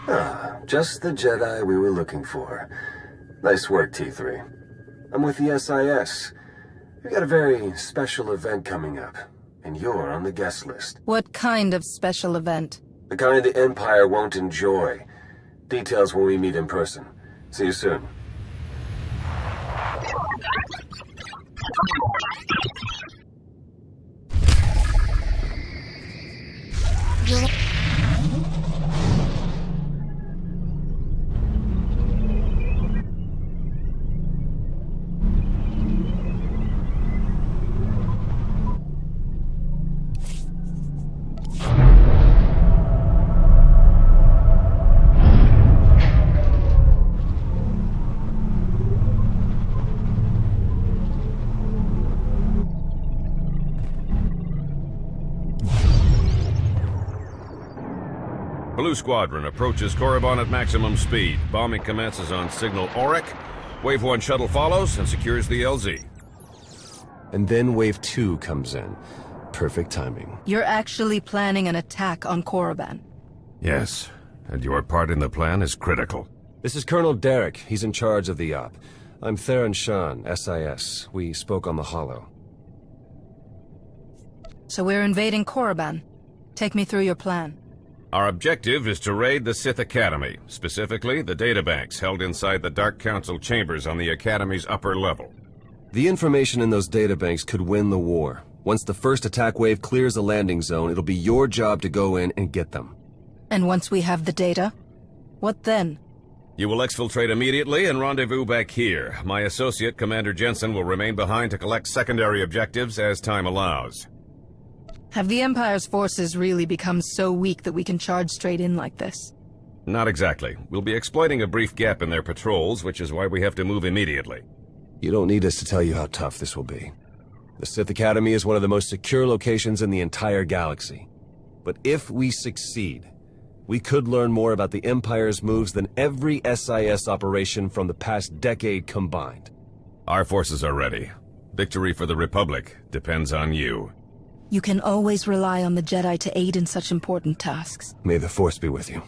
Ah, just the Jedi we were looking for. Nice work, T3. I'm with the SIS. We've got a very special event coming up, and you're on the guest list. What kind of special event? The kind the Empire won't enjoy. Details when we meet in person. See you soon. Blue Squadron approaches Korriban at maximum speed. Bombing commences on signal Auric. Wave 1 shuttle follows and secures the LZ. And then Wave 2 comes in. Perfect timing. You're actually planning an attack on Korriban. Yes, and your part in the plan is critical. This is Colonel Derek. He's in charge of the op. I'm Theron Shan, SIS. We spoke on the Holo. So we're invading Korriban. Take me through your plan. Our objective is to raid the Sith Academy, specifically the databanks held inside the Dark Council chambers on the Academy's upper level. The information in those databanks could win the war. Once the first attack wave clears the landing zone, it'll be your job to go in and get them. And once we have the data, what then? You will exfiltrate immediately and rendezvous back here. My associate, Commander Jensen, will remain behind to collect secondary objectives as time allows. Have the Empire's forces really become so weak that we can charge straight in like this? Not exactly. We'll be exploiting a brief gap in their patrols, which is why we have to move immediately. You don't need us to tell you how tough this will be. The Sith Academy is one of the most secure locations in the entire galaxy. But if we succeed, we could learn more about the Empire's moves than every SIS operation from the past decade combined. Our forces are ready. Victory for the Republic depends on you. You can always rely on the Jedi to aid in such important tasks. May the Force be with you.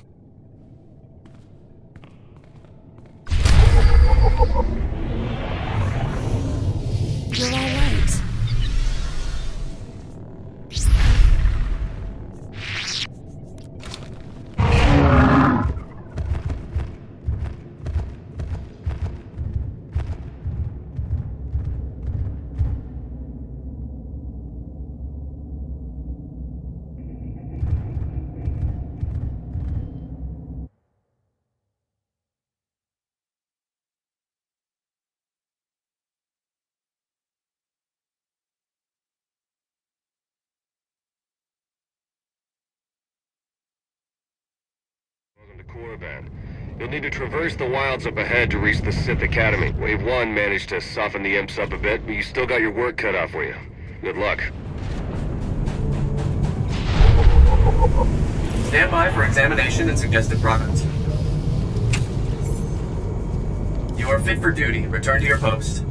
You're all right. Welcome to Korriban. You'll need to traverse the wilds up ahead to reach the Sith Academy. Wave 1 managed to soften the imps up a bit, but you still got your work cut out for you. Good luck. Stand by for examination and suggested progress. You are fit for duty. Return to your post.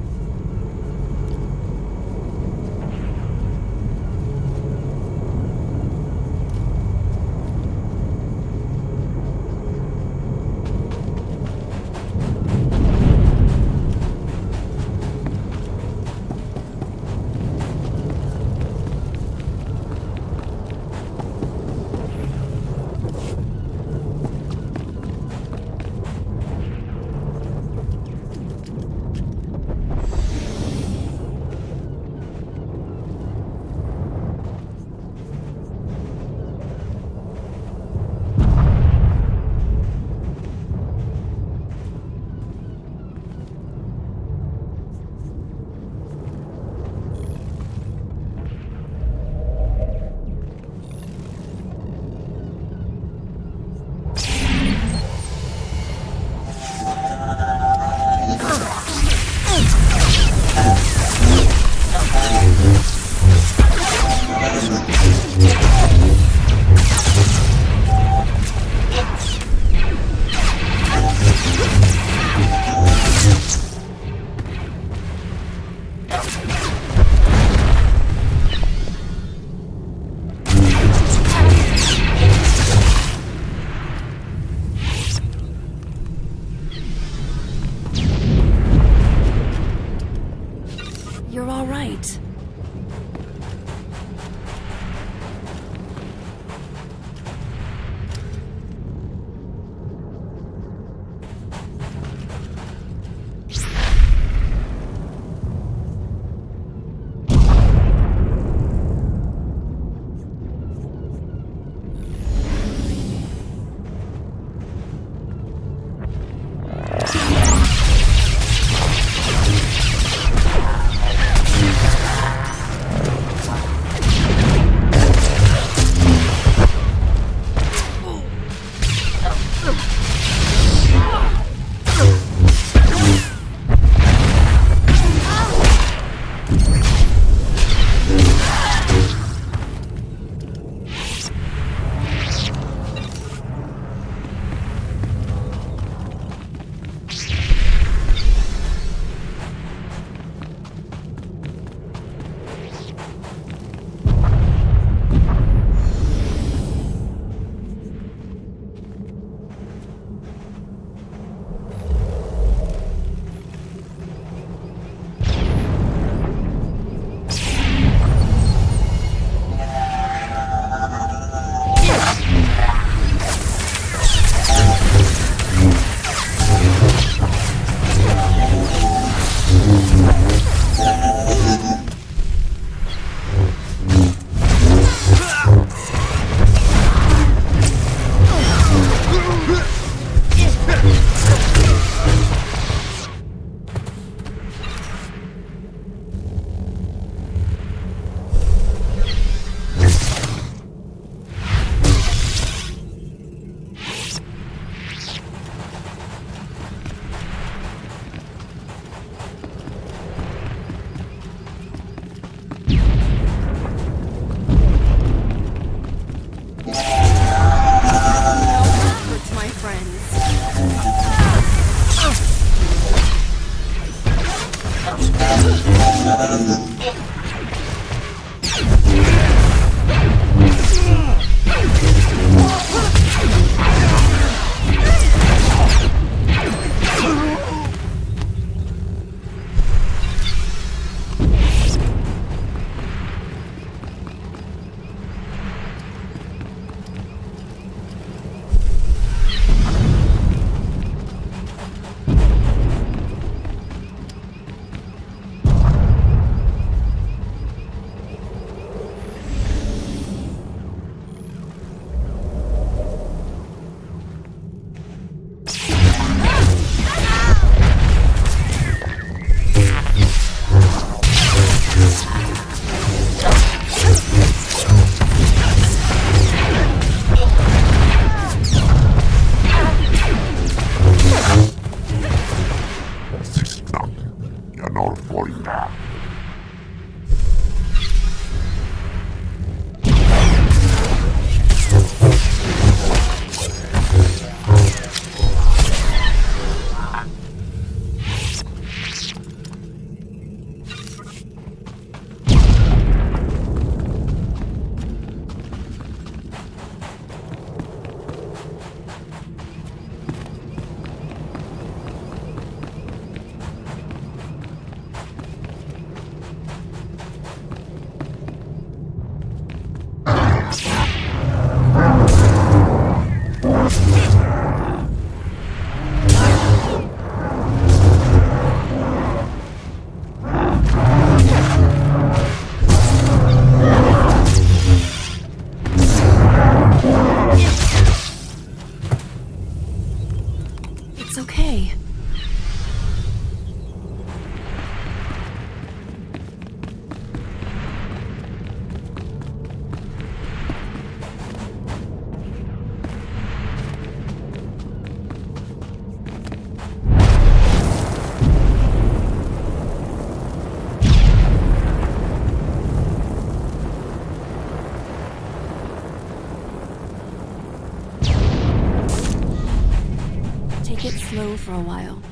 slow for a while.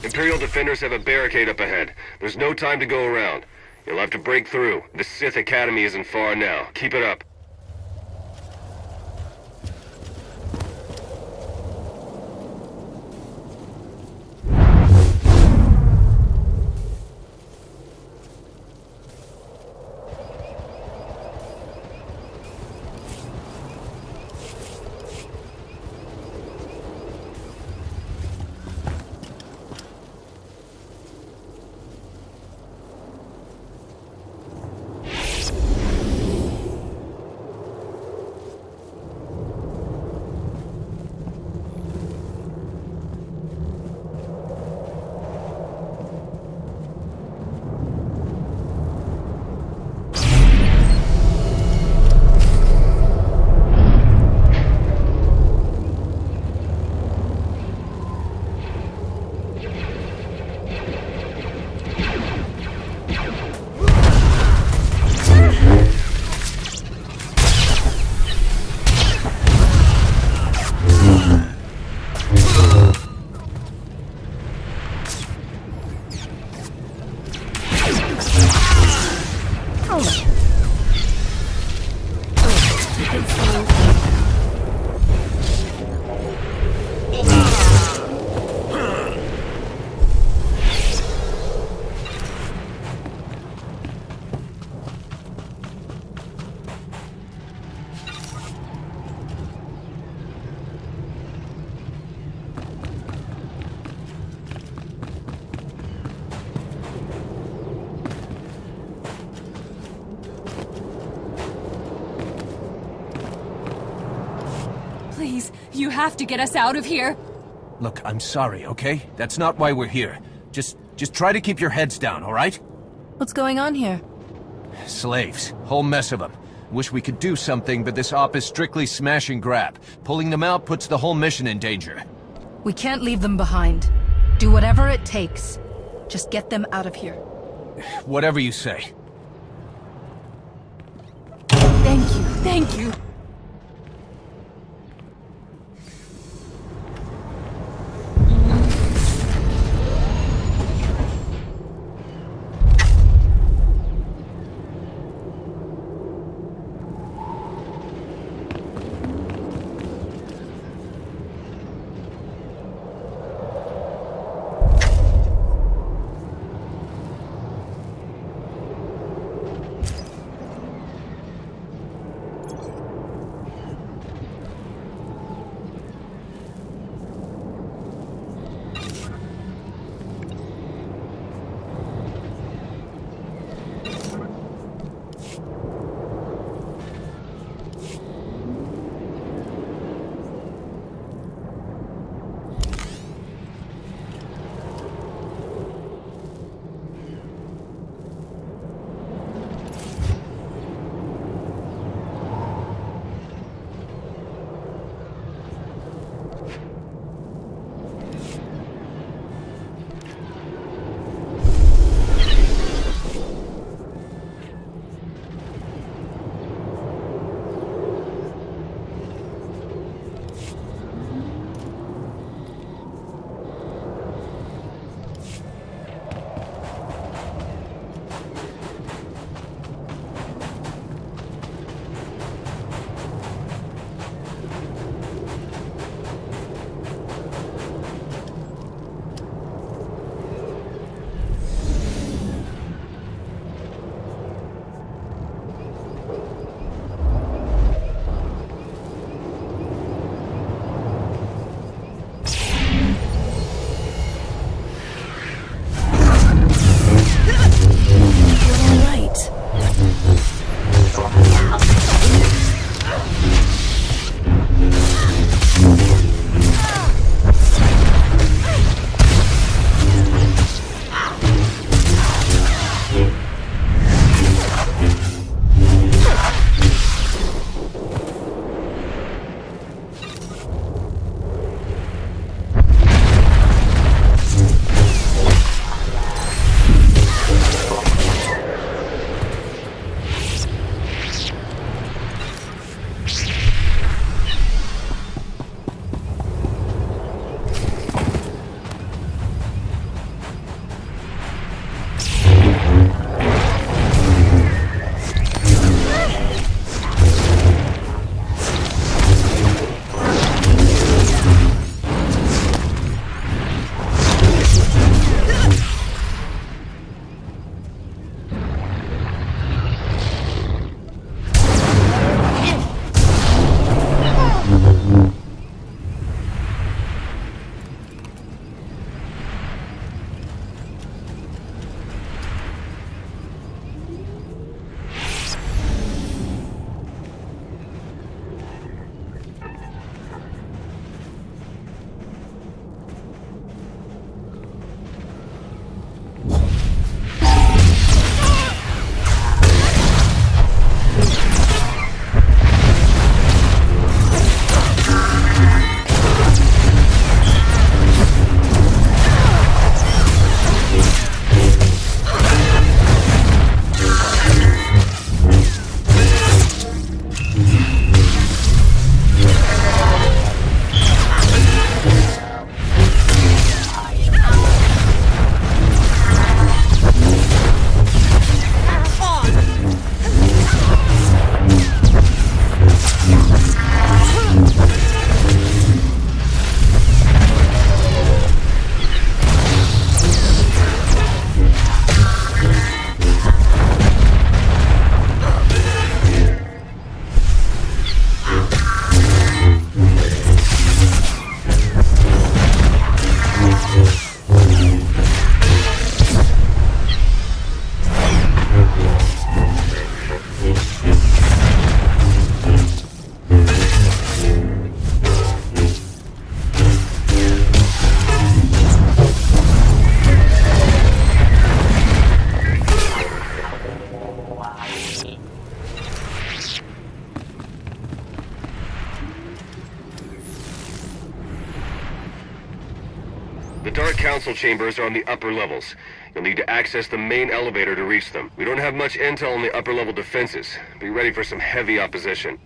Imperial defenders have a barricade up ahead. There's no time to go around. You'll have to break through. The Sith Academy isn't far now. Keep it up. Please, you have to get us out of here. Look, I'm sorry, okay? That's not why we're here. Just try to keep your heads down, all right? What's going on here? Slaves. Whole mess of them. Wish we could do something, but this op is strictly smash and grab. Pulling them out puts the whole mission in danger. We can't leave them behind. Do whatever it takes. Just get them out of here. Whatever you say. Thank you. council chambers are on the upper levels. You'll need to access the main elevator to reach them. We don't have much intel on the upper level defenses. Be ready for some heavy opposition.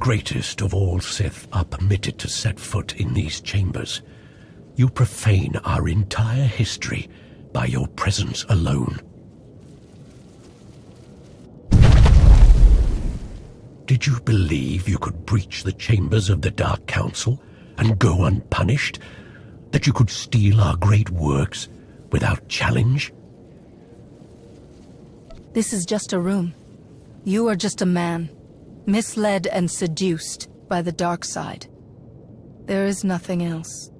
greatest of all Sith are permitted to set foot in these chambers, you profane our entire history by your presence alone. Did you believe you could breach the chambers of the Dark Council and go unpunished? That you could steal our great works without challenge? This is just a room. You are just a man, misled and seduced by the dark side. There is nothing else.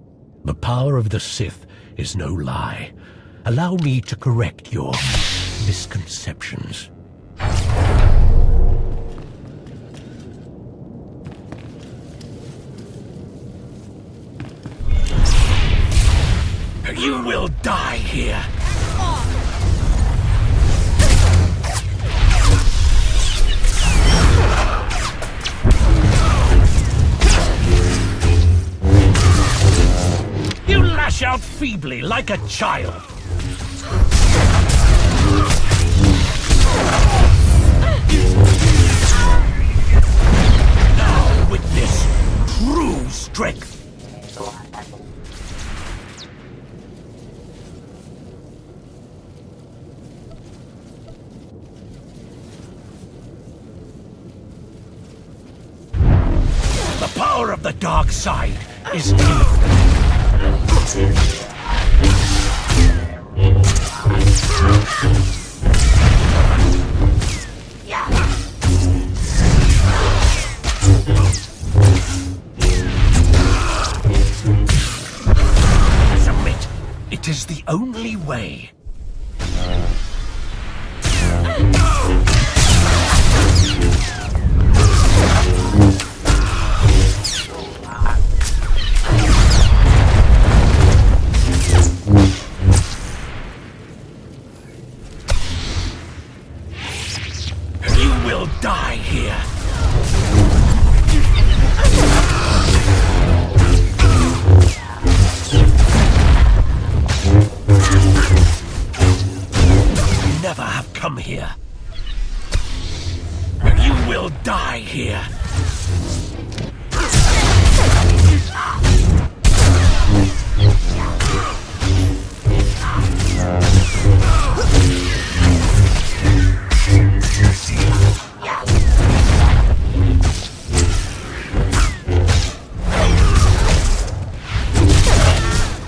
The power of the Sith is no lie. Allow me to correct your misconceptions. You will die here. You lash out feebly like a child. Now witness true strength. The power of the dark side is infinite. Submit. It is the only way. Die here. Never have come here. You will die here.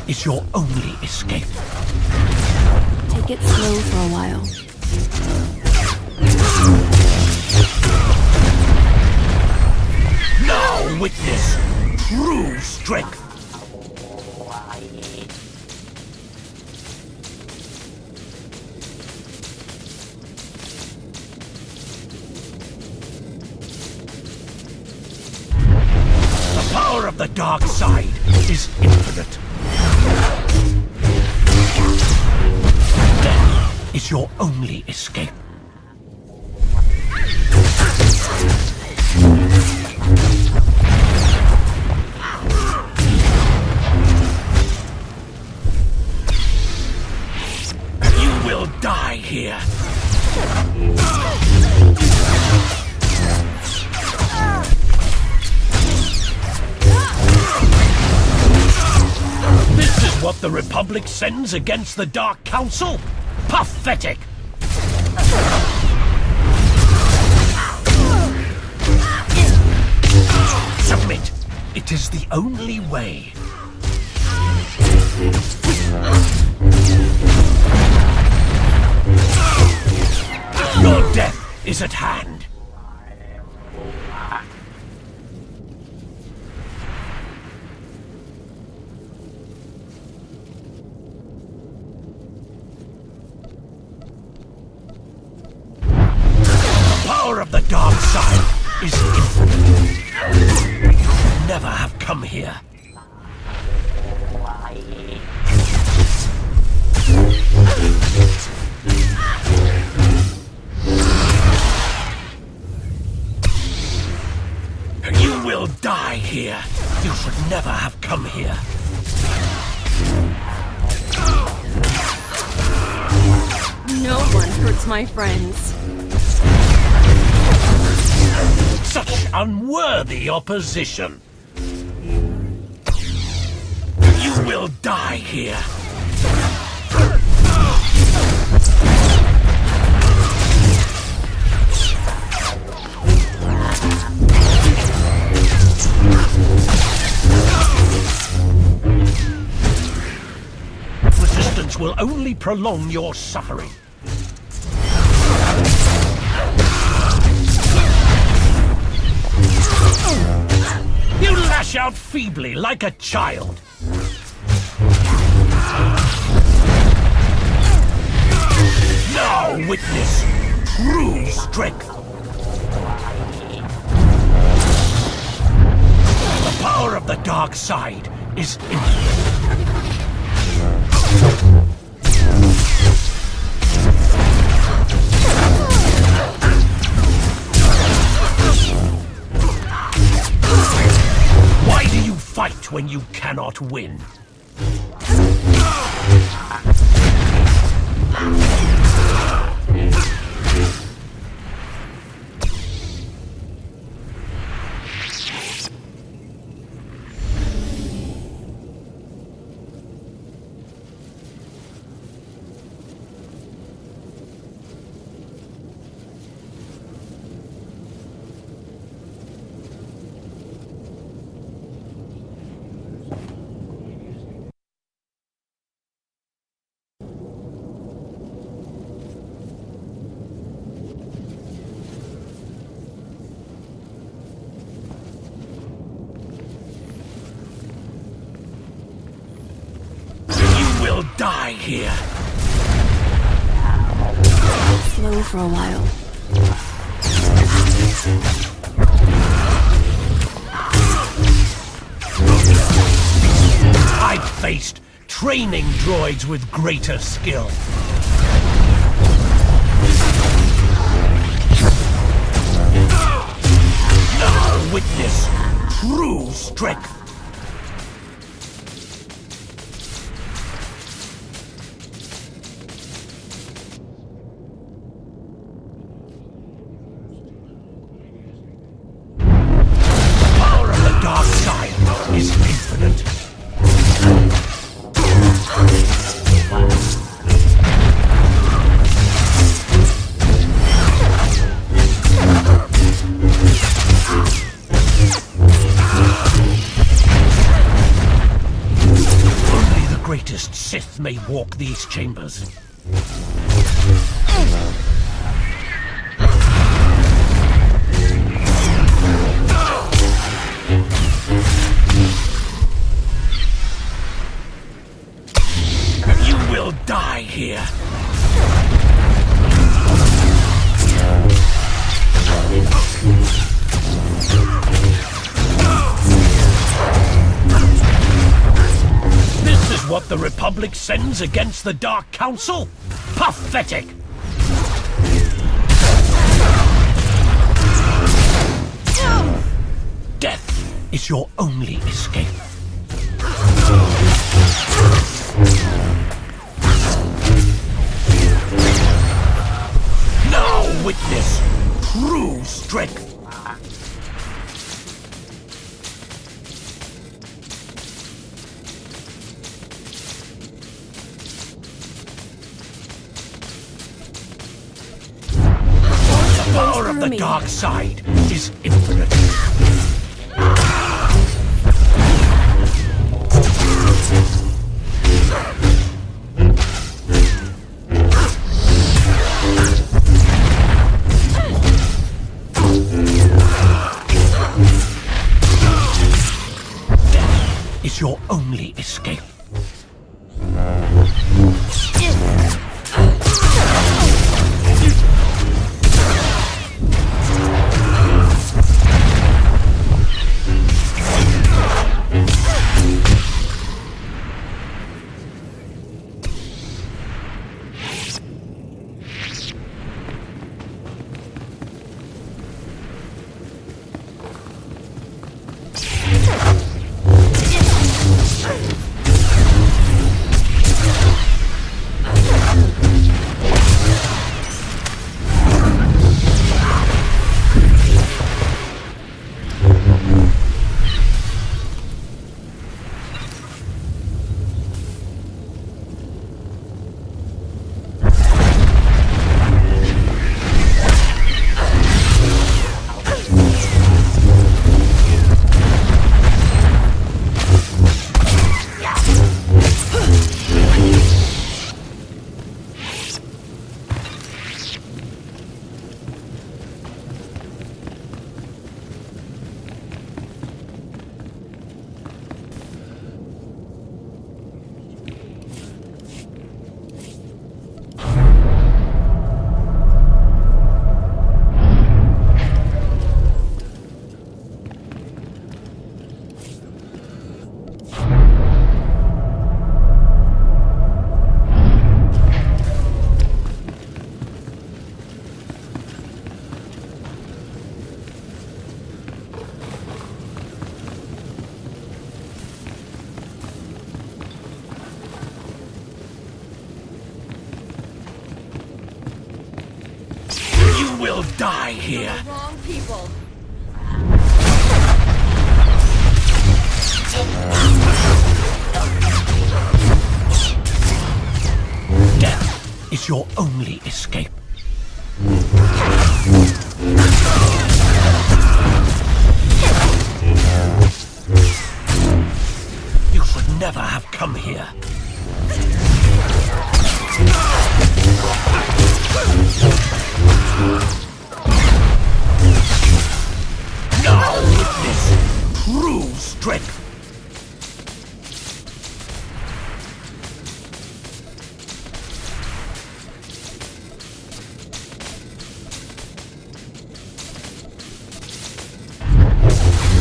Is your only escape. Take it slow for a while. Now witness true strength. The power of the dark side is infinite. Death is your only escape. You will die here. This is what the Republic sends against the Dark Council? Pathetic! Submit. It is the only way. Your death is at hand. The power of the dark side is infinite. You never have come here. You will die here. You should never have come here. No one hurts my friends. Such unworthy opposition. You will die here. Resistance will only prolong your suffering. You lash out feebly like a child. Now witness true strength. The power of the dark side is infinite. Why do you fight when you cannot win? You will die here. Slow for a while. I've faced training droids with greater skill. Now witness true strength. The power of the dark side is infinite. Only the greatest Sith may walk these chambers. You will die here. This is what the Republic sends against the Dark Council? Pathetic! Death is your only escape. Now witness true strength. The power of the dark side is infinite. Death is your only escape. die here. Wrong people. Death is your only escape. You should never have come here. Now witness true strength.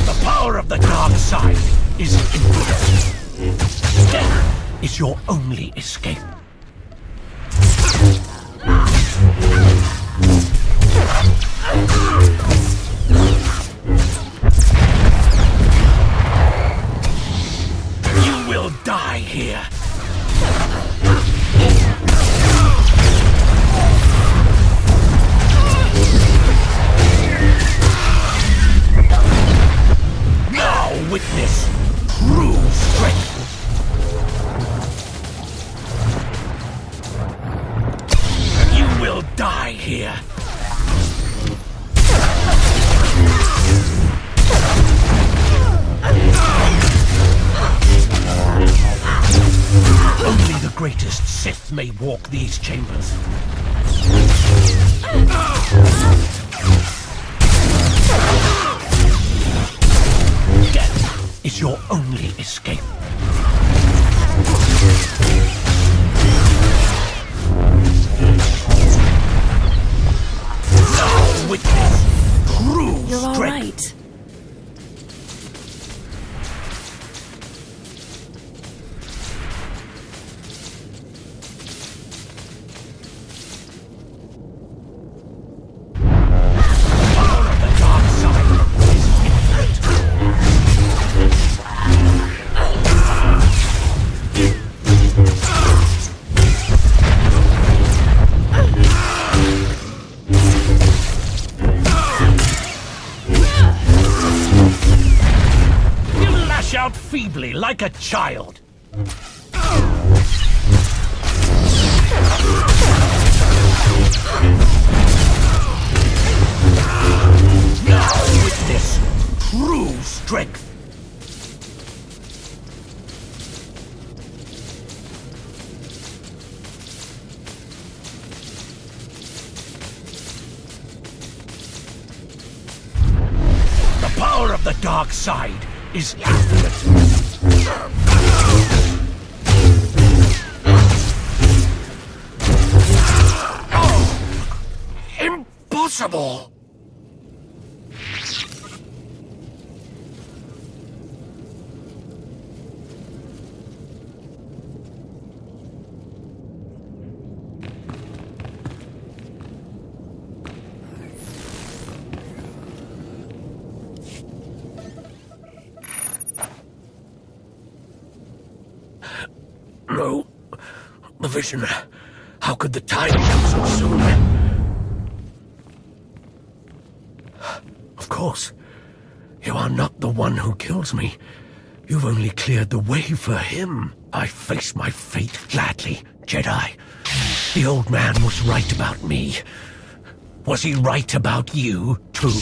The power of the dark side is infinite. Death is your only escape. You will die here. Now witness true strength. You will die here. Only the greatest Sith may walk these chambers. Death is your only escape. Now witness true You're all strength. right. Power of the dark side is infinite. You lash out feebly like a child. Now witness true strength. The power of the dark side is infinite. Oh, impossible! No. The vision. How could the time come so soon? Of course. You are not the one who kills me. You've only cleared the way for him. I face my fate gladly, Jedi. The old man was right about me. Was he right about you, too?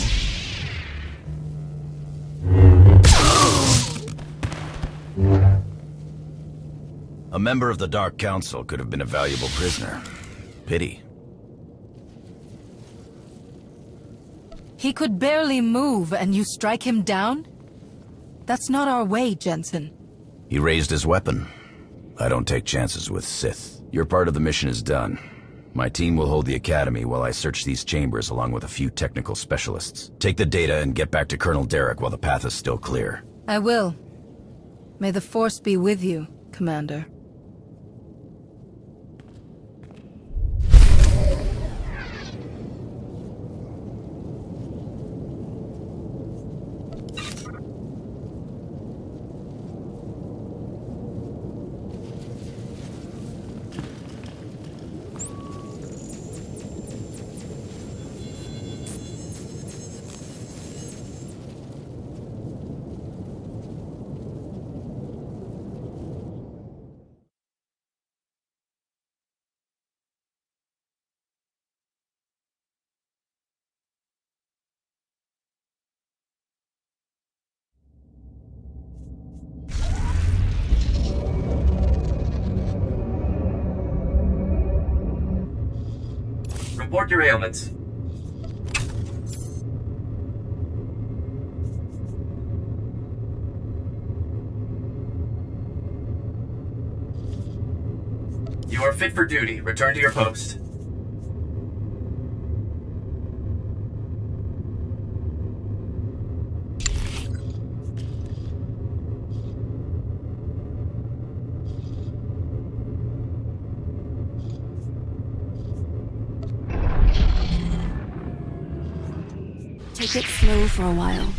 A member of the Dark Council could have been a valuable prisoner. Pity. He could barely move, and you strike him down? That's not our way, Jensen. He raised his weapon. I don't take chances with Sith. Your part of the mission is done. My team will hold the Academy while I search these chambers along with a few technical specialists. Take the data and get back to Colonel Derek while the path is still clear. I will. May the Force be with you, Commander. Report your ailments. You are fit for duty. Return to your post. Take it slow for a while.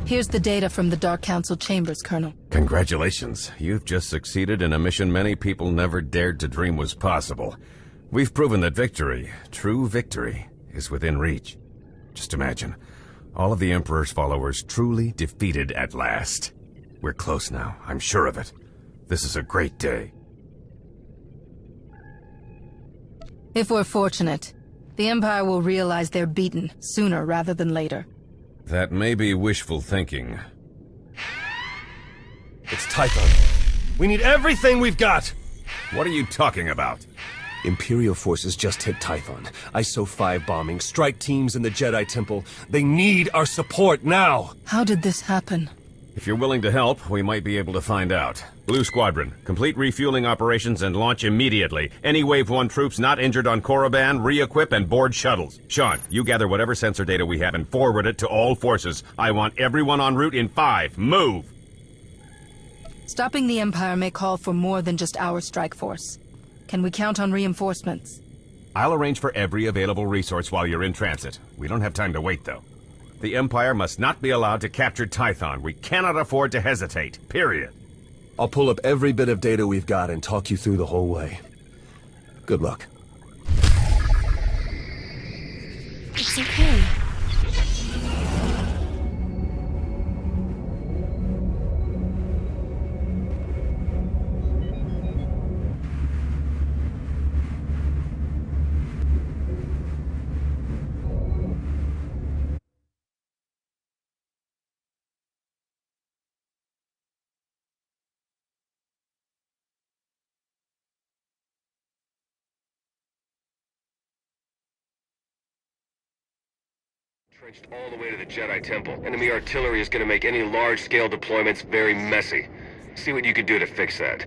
Here's the data from the Dark Council chambers, Colonel. Congratulations. You've just succeeded in a mission many people never dared to dream was possible. We've proven that victory, true victory, is within reach. Just imagine, all of the Emperor's followers truly defeated at last. We're close now, I'm sure of it. This is a great day. If we're fortunate, the Empire will realize they're beaten sooner rather than later. That may be wishful thinking. It's Typhon. We need everything we've got! What are you talking about? Imperial forces just hit Typhon. ISO 5 bombing, strike teams in the Jedi Temple. They need our support now! How did this happen? If you're willing to help, we might be able to find out. Blue Squadron, complete refueling operations and launch immediately. Any Wave 1 troops not injured on Korriban, re-equip and board shuttles. Sean, you gather whatever sensor data we have and forward it to all forces. I want everyone en route in 5. Move! Stopping the Empire may call for more than just our strike force. Can we count on reinforcements? I'll arrange for every available resource while you're in transit. We don't have time to wait, though. The Empire must not be allowed to capture Typhon. We cannot afford to hesitate. Period. I'll pull up every bit of data we've got and talk you through the whole way. Good luck. It's okay. Trenched all the way to the Jedi Temple. Enemy artillery is going to make any large-scale deployments very messy. See what you can do to fix that.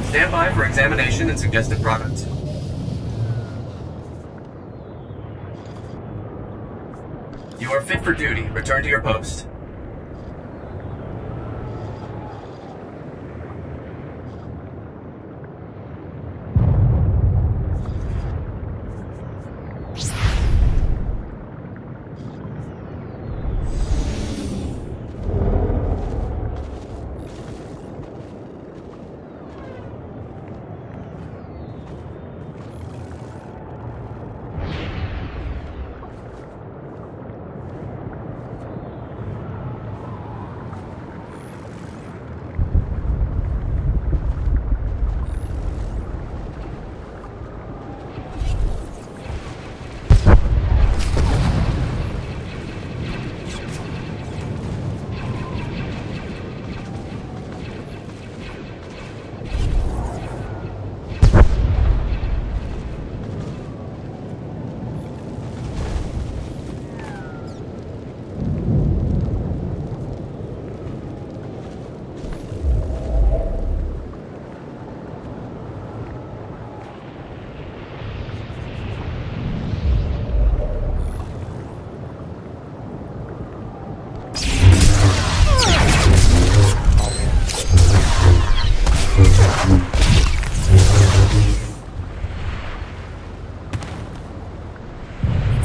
Stand by for examination and suggested product. You are fit for duty. Return to your post.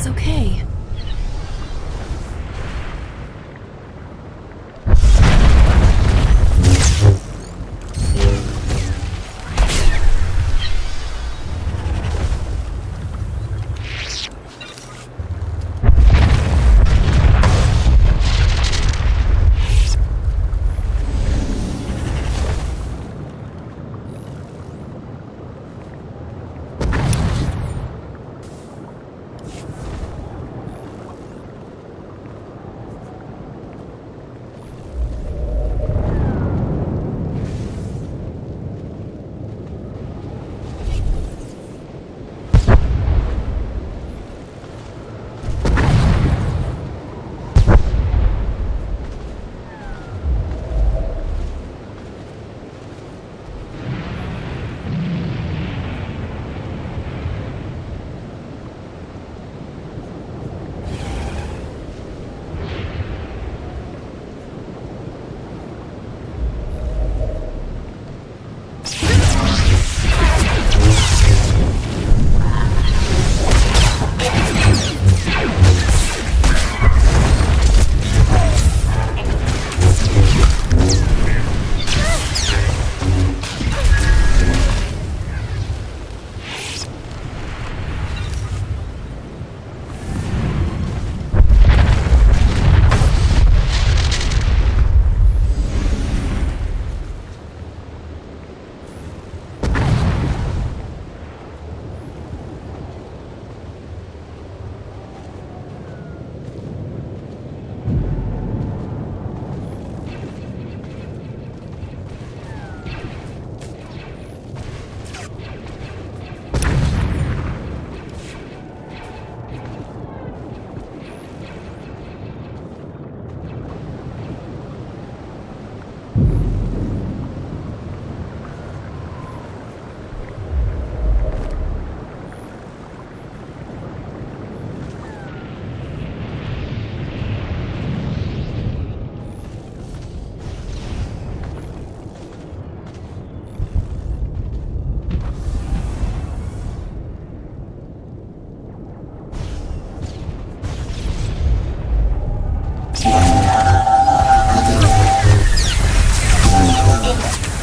It's okay.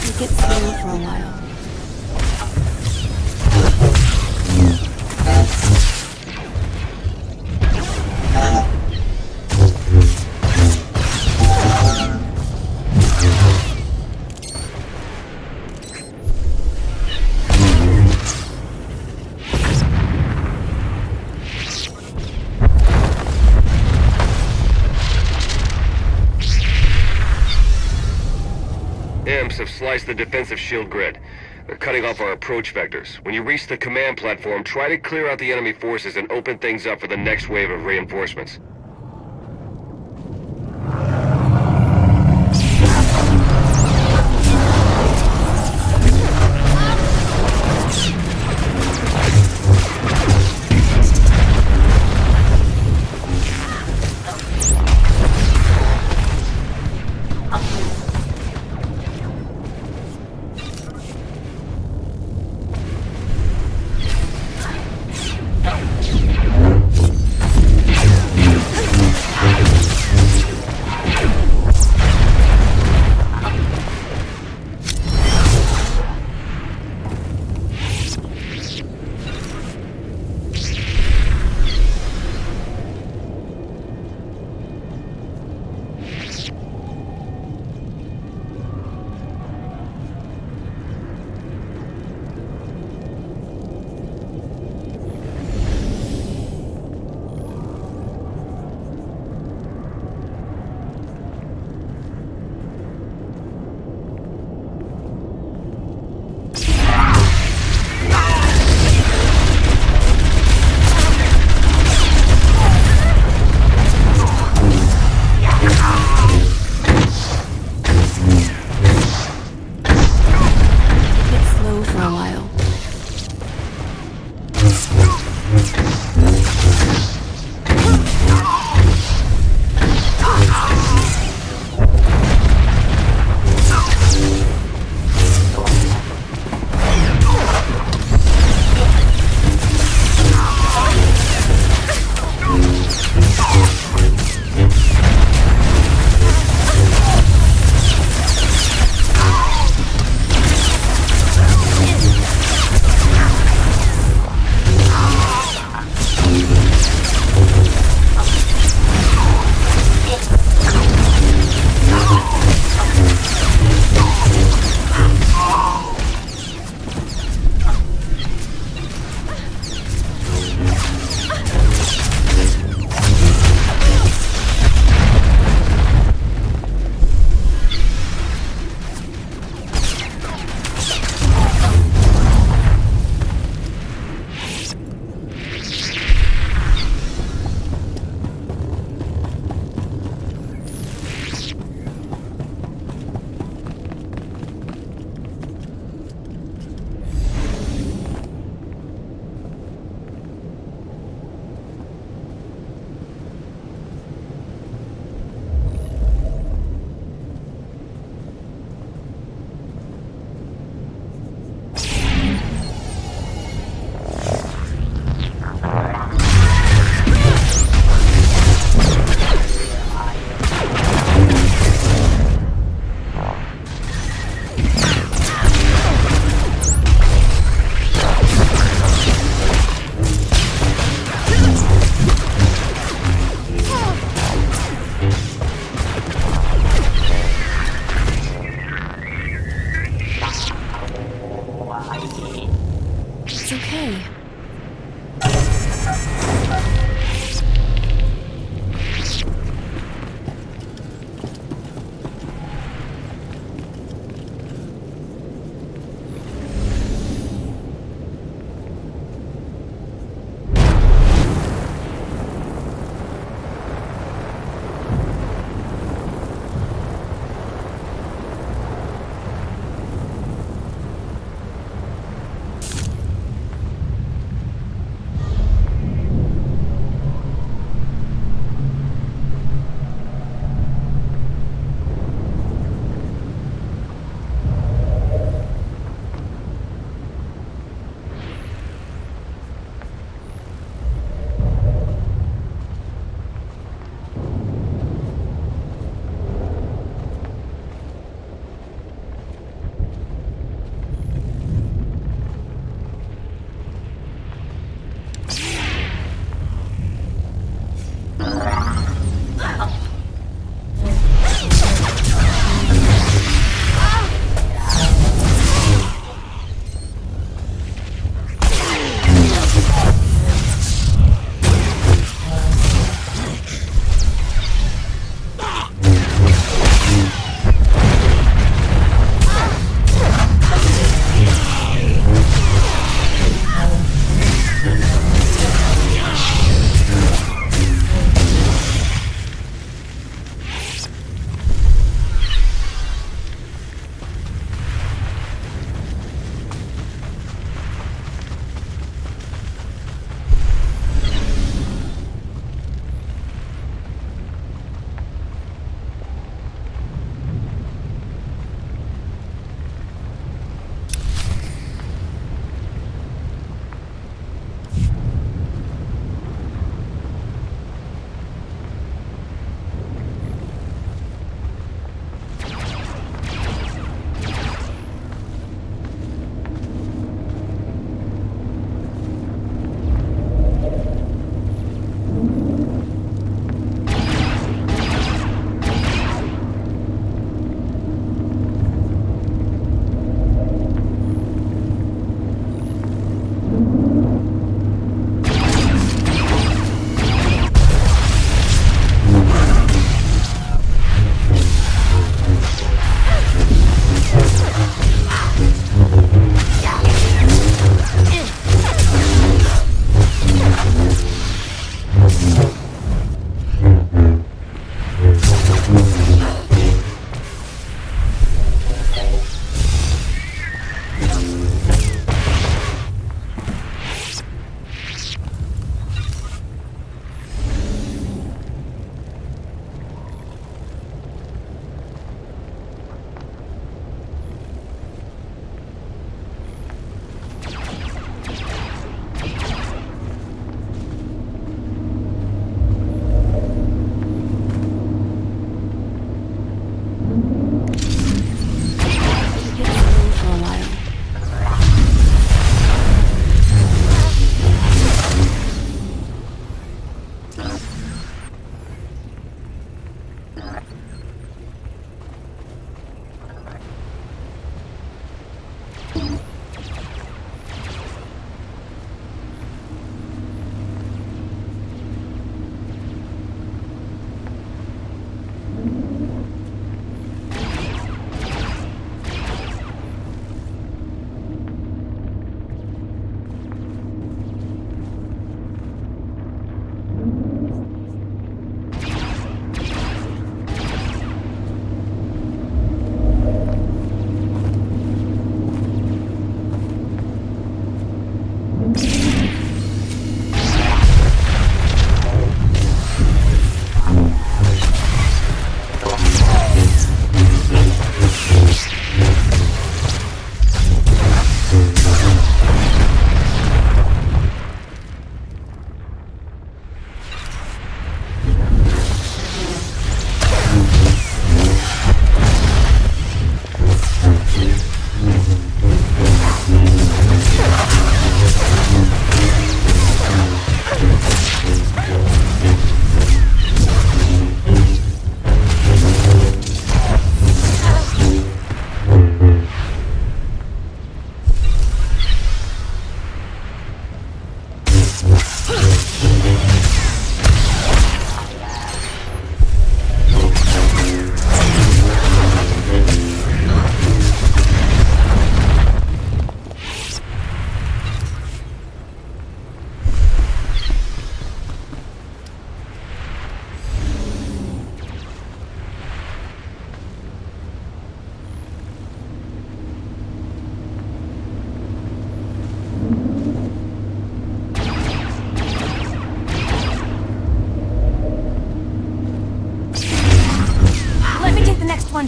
Take it slow for a while. Imps have sliced the defensive shield grid. They're cutting off our approach vectors. When you reach the command platform, try to clear out the enemy forces and open things up for the next wave of reinforcements.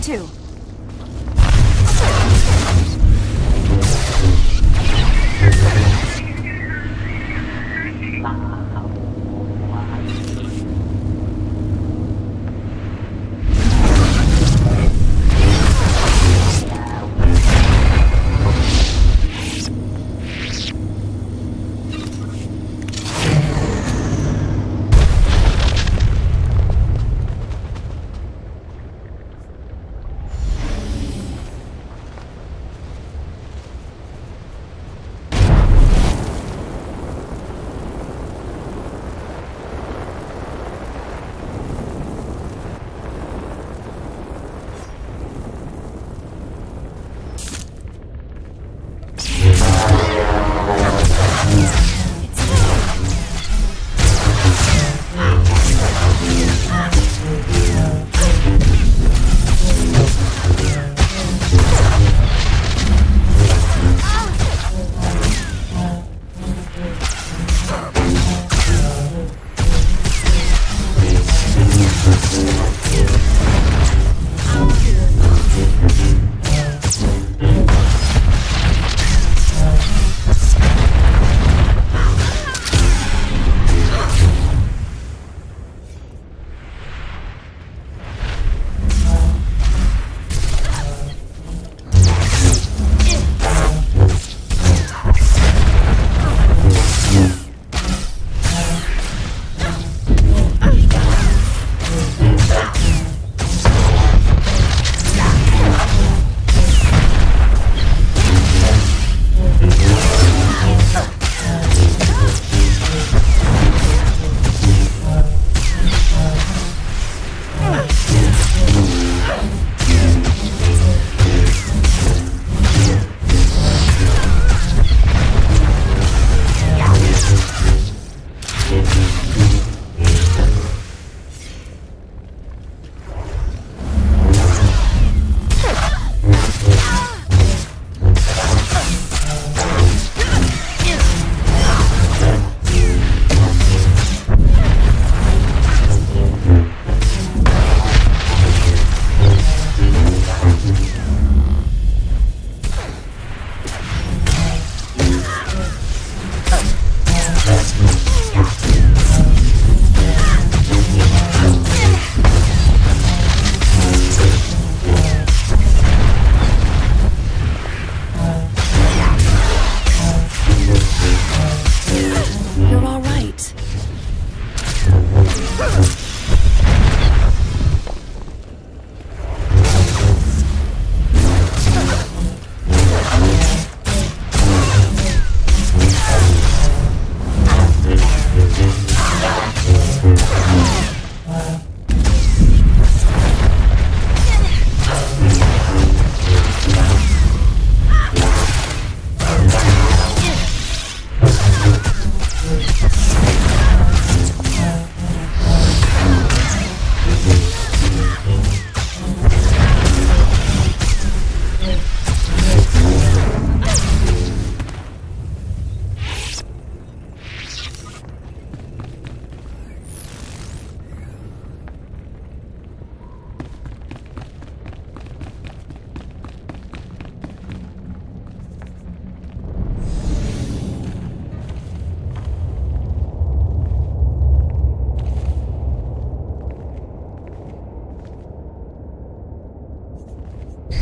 too.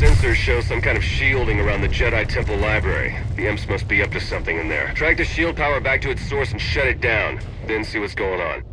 Sensors show some kind of shielding around the Jedi Temple Library. The imps must be up to something in there. Track the shield power back to its source and shut it down. Then see what's going on.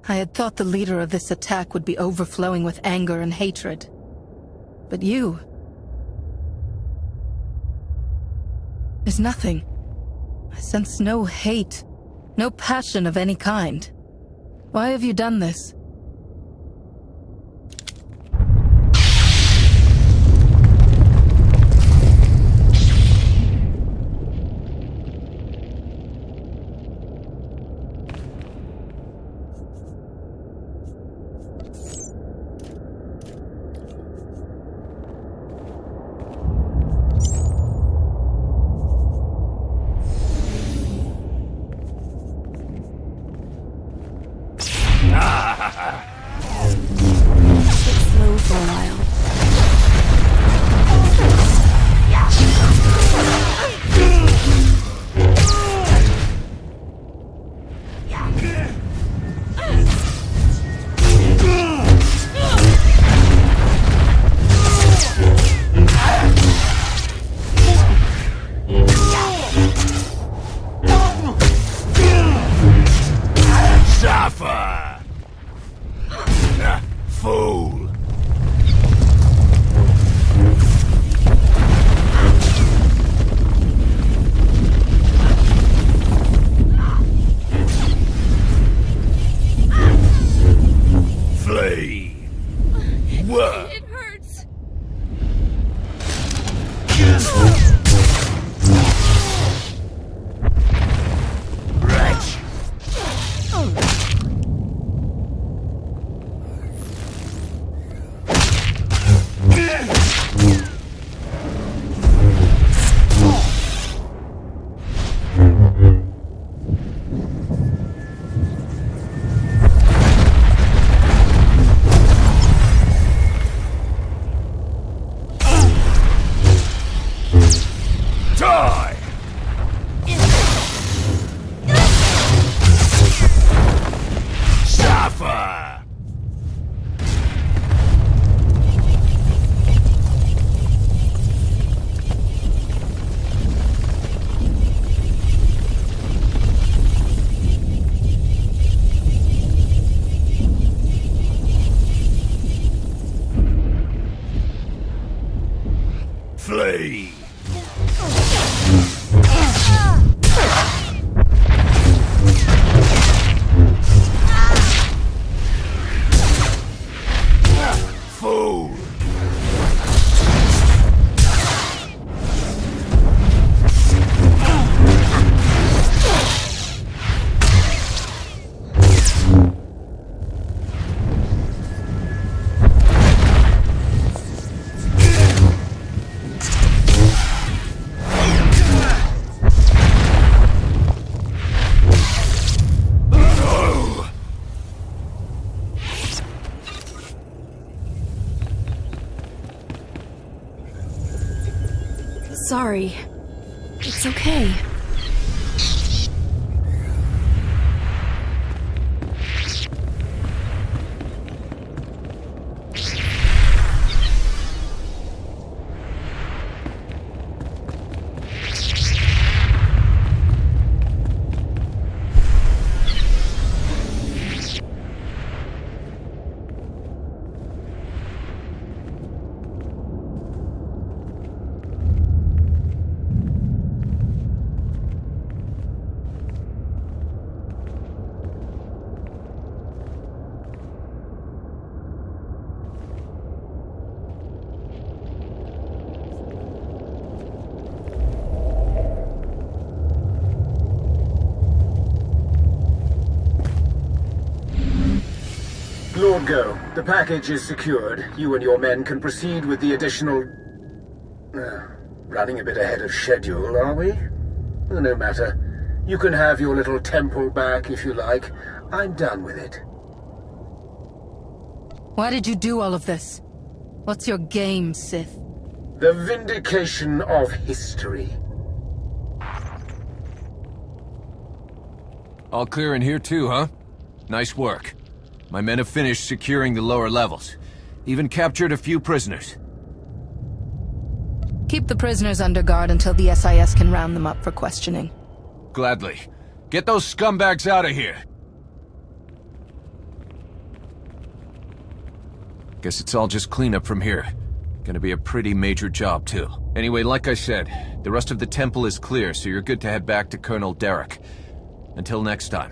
I had thought the leader of this attack would be overflowing with anger and hatred. But you... There's nothing. I sense no hate, no passion of any kind. Why have you done this? Slow for a while. Suffer! Fool! Flee! Work! It hurts. Wretch! Die! Suffer! Flee! Fool! Sorry. It's okay. Lord Go, the package is secured. You and your men can proceed with the additional... running a bit ahead of schedule, are we? No matter. You can have your little temple back if you like. I'm done with it. Why did you do all of this? What's your game, Sith? The vindication of history. All clear in here too, huh? Nice work. My men have finished securing the lower levels. Even captured a few prisoners. Keep the prisoners under guard until the SIS can round them up for questioning. Gladly. Get those scumbags out of here. Guess it's all just cleanup from here. Gonna be a pretty major job, too. Anyway, like I said, the rest of the temple is clear, so you're good to head back to Colonel Derek. Until next time.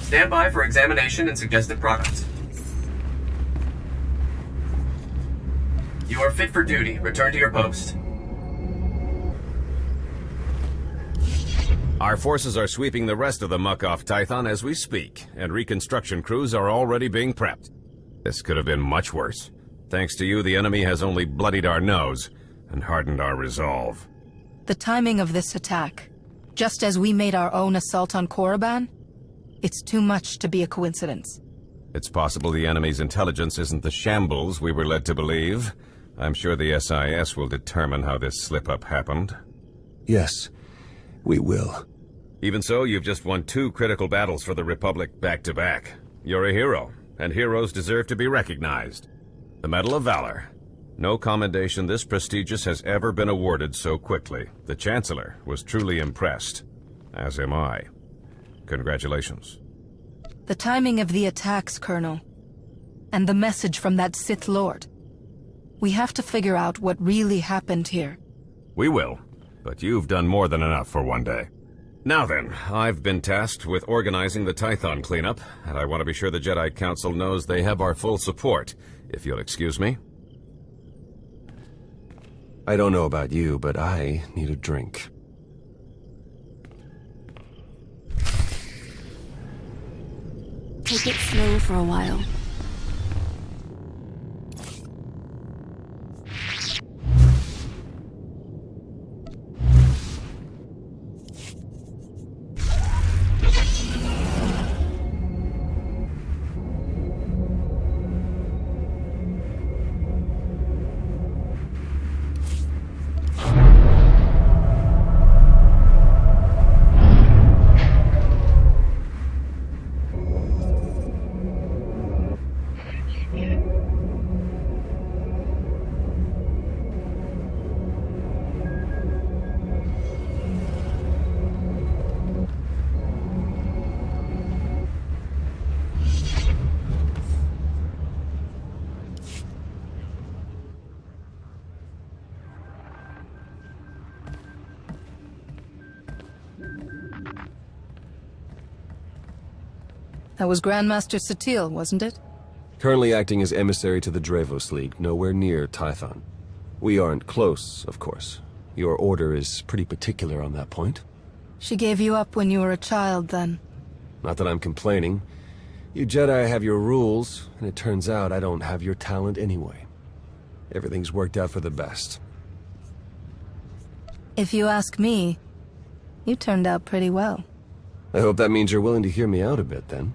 Stand by for examination and suggested products. You are fit for duty. Return to your post. Our forces are sweeping the rest of the muck off Tython as we speak, and reconstruction crews are already being prepped. This could have been much worse. Thanks to you, the enemy has only bloodied our nose and hardened our resolve. The timing of this attack, just as we made our own assault on Korriban, it's too much to be a coincidence. It's possible the enemy's intelligence isn't the shambles we were led to believe. I'm sure the SIS will determine how this slip-up happened. Yes, we will. Even so, you've just won 2 critical battles for the Republic back-to-back. You're a hero, and heroes deserve to be recognized. The Medal of Valor. No commendation this prestigious has ever been awarded so quickly. The Chancellor was truly impressed, as am I. Congratulations. The timing of the attacks, Colonel, and the message from that Sith Lord. We have to figure out what really happened here. We will, but you've done more than enough for one day. Now then, I've been tasked with organizing the Tython cleanup, and I want to be sure the Jedi Council knows they have our full support, if you'll excuse me. I don't know about you, but I need a drink. Take it slow for a while. That was Grandmaster Satil, wasn't it? Currently acting as emissary to the Drevos League, nowhere near Tython. We aren't close, of course. Your order is pretty particular on that point. She gave you up when you were a child, then. Not that I'm complaining. You Jedi have your rules, and it turns out I don't have your talent anyway. Everything's worked out for the best. If you ask me, you turned out pretty well. I hope that means you're willing to hear me out a bit, then.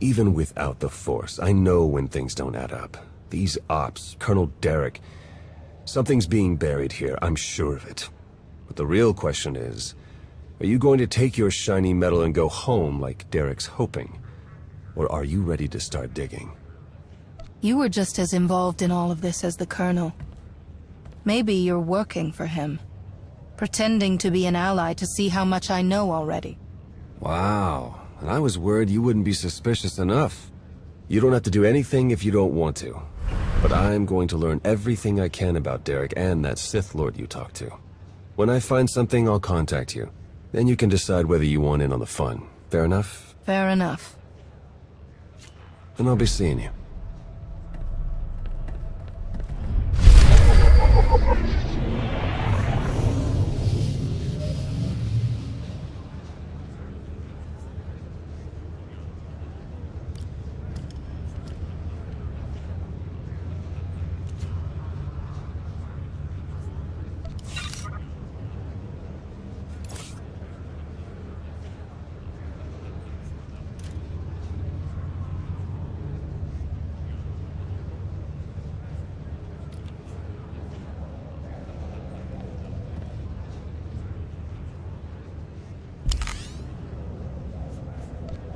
Even without the Force, I know when things don't add up. These ops, Colonel Derek, something's being buried here, I'm sure of it. But the real question is, are you going to take your shiny medal and go home like Derek's hoping? Or are you ready to start digging? You were just as involved in all of this as the Colonel. Maybe you're working for him, pretending to be an ally to see how much I know already. Wow, and I was worried you wouldn't be suspicious enough. You don't have to do anything if you don't want to. But I'm going to learn everything I can about Derek and that Sith Lord you talked to. When I find something, I'll contact you. Then you can decide whether you want in on the fun. Fair enough? Fair enough. Then I'll be seeing you.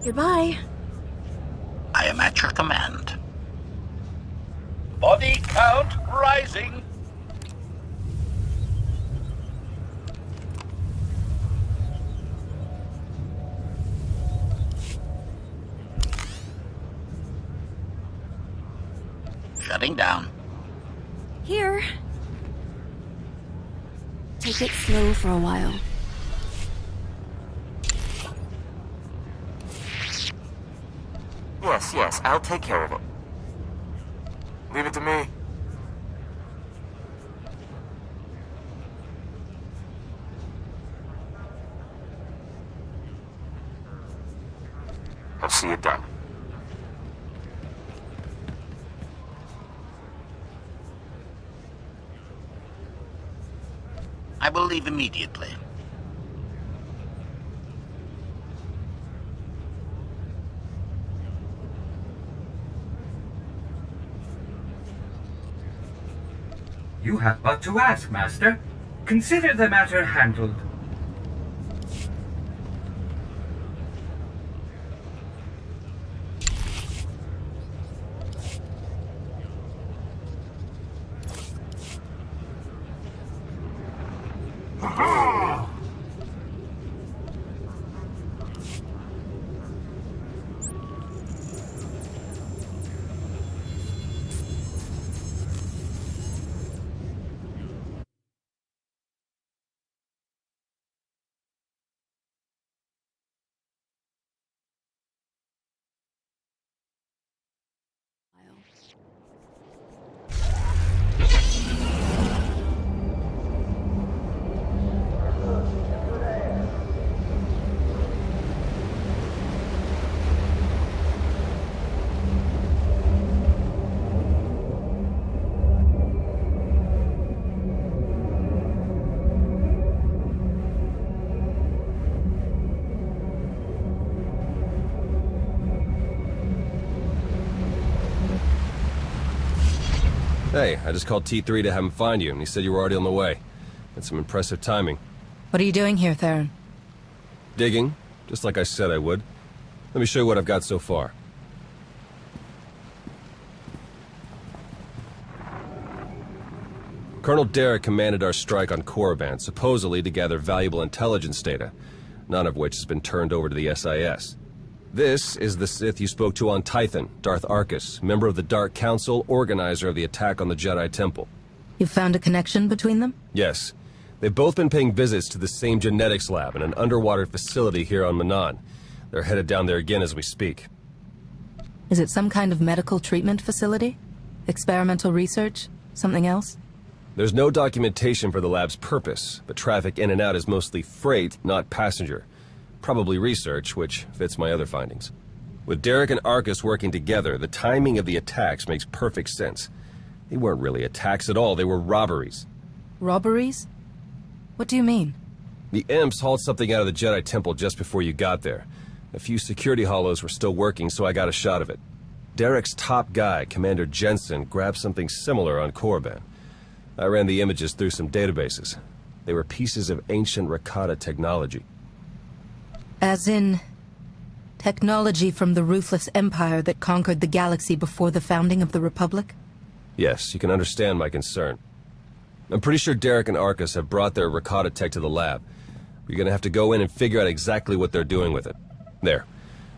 Goodbye. I am at your command. Body count rising. Shutting down. Here. Take it slow for a while. Yes, I'll take care of it. Leave it to me. I'll see it done. I will leave immediately. You have but to ask, Master. Consider the matter handled. Hey, I just called T3 to have him find you, and he said you were already on the way. That's some impressive timing. What are you doing here, Theron? Digging, just like I said I would. Let me show you what I've got so far. Colonel Derek commanded our strike on Korriban, supposedly to gather valuable intelligence data, none of which has been turned over to the SIS. This is the Sith you spoke to on Tython, Darth Arkus, member of the Dark Council, organizer of the attack on the Jedi Temple. You've found a connection between them? Yes. They've both been paying visits to the same genetics lab in an underwater facility here on Manan. They're headed down there again as we speak. Is it some kind of medical treatment facility? Experimental research? Something else? There's no documentation for the lab's purpose, but traffic in and out is mostly freight, not passenger. Probably research, which fits my other findings. With Derek and Arkus working together, the timing of the attacks makes perfect sense. They weren't really attacks at all, they were robberies. Robberies? What do you mean? The imps hauled something out of the Jedi Temple just before you got there. A few security hollows were still working, so I got a shot of it. Derek's top guy, Commander Jensen, grabbed something similar on Korriban. I ran the images through some databases. They were pieces of ancient Rakata technology. As in, technology from the ruthless empire that conquered the galaxy before the founding of the Republic? Yes, you can understand my concern. I'm pretty sure Derek and Arkus have brought their Rakata tech to the lab. We're gonna have to go in and figure out exactly what they're doing with it. There.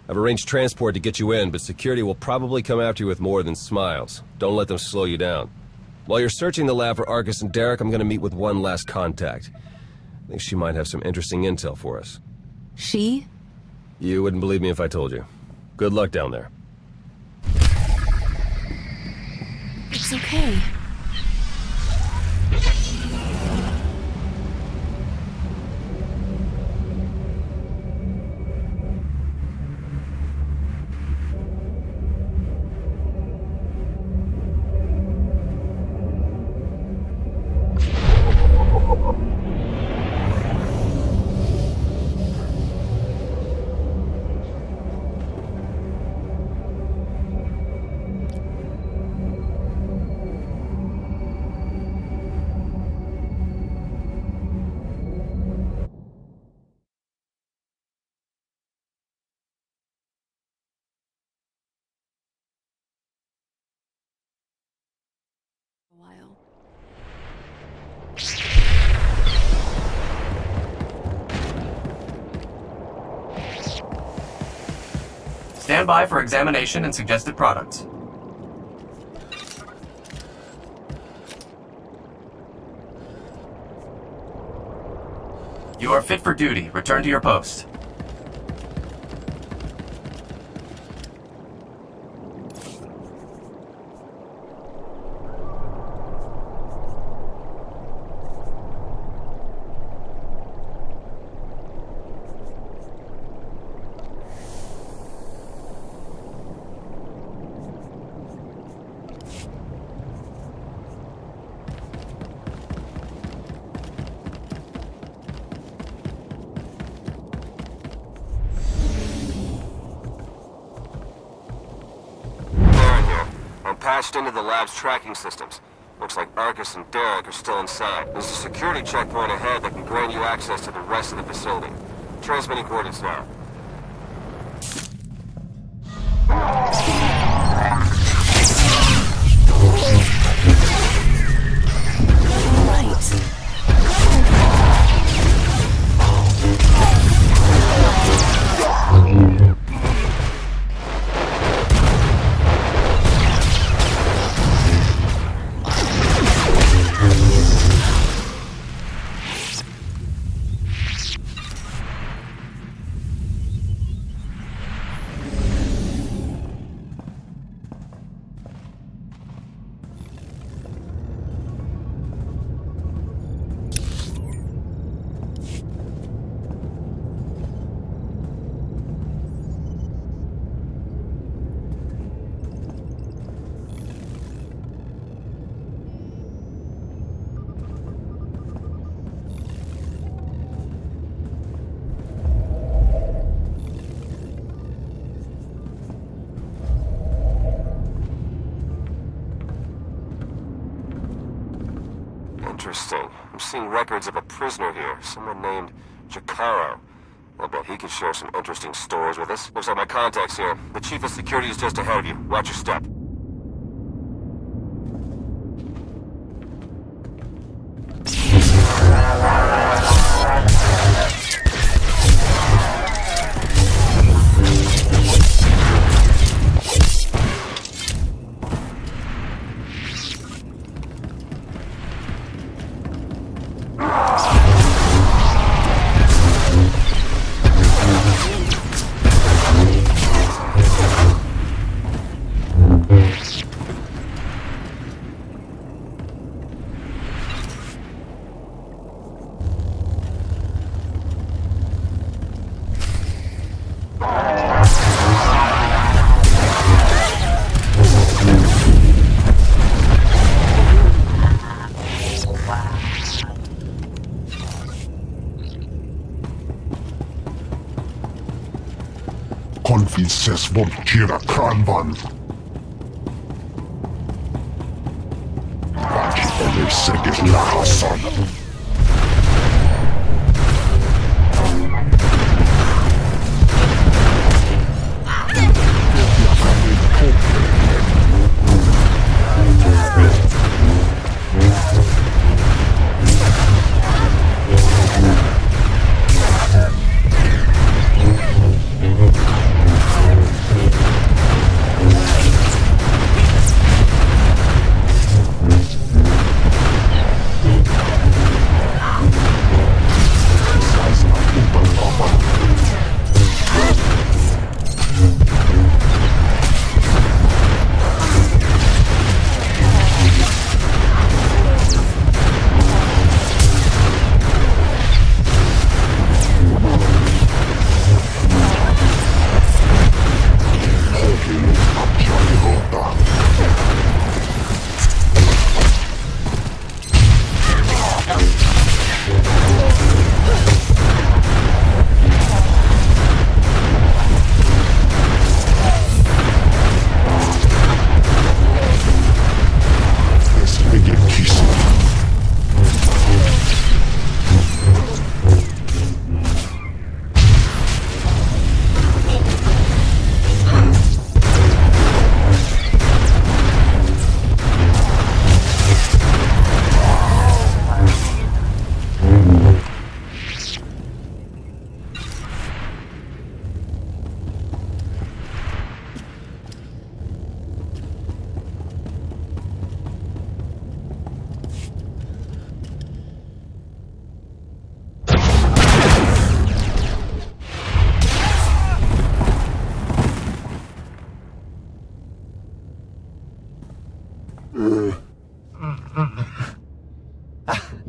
I've arranged transport to get you in, but security will probably come after you with more than smiles. Don't let them slow you down. While you're searching the lab for Arkus and Derek, I'm gonna meet with one last contact. I think she might have some interesting intel for us. She? You wouldn't believe me if I told you. Good luck down there. It's okay. Stand by for examination and suggested products. You are fit for duty. Return to your post. Patched into the lab's tracking systems. Looks like Arcus and Derek are still inside. There's a security checkpoint ahead that can grant you access to the rest of the facility. Transmitting coordinates now. Interesting. I'm seeing records of a prisoner here, someone named Jacaro. I'll bet he could share some interesting stories with us. Looks like my contact's here. The chief of security is just ahead of you. Watch your step. Konfices voltira kanvan. Vaki ele segis lahason.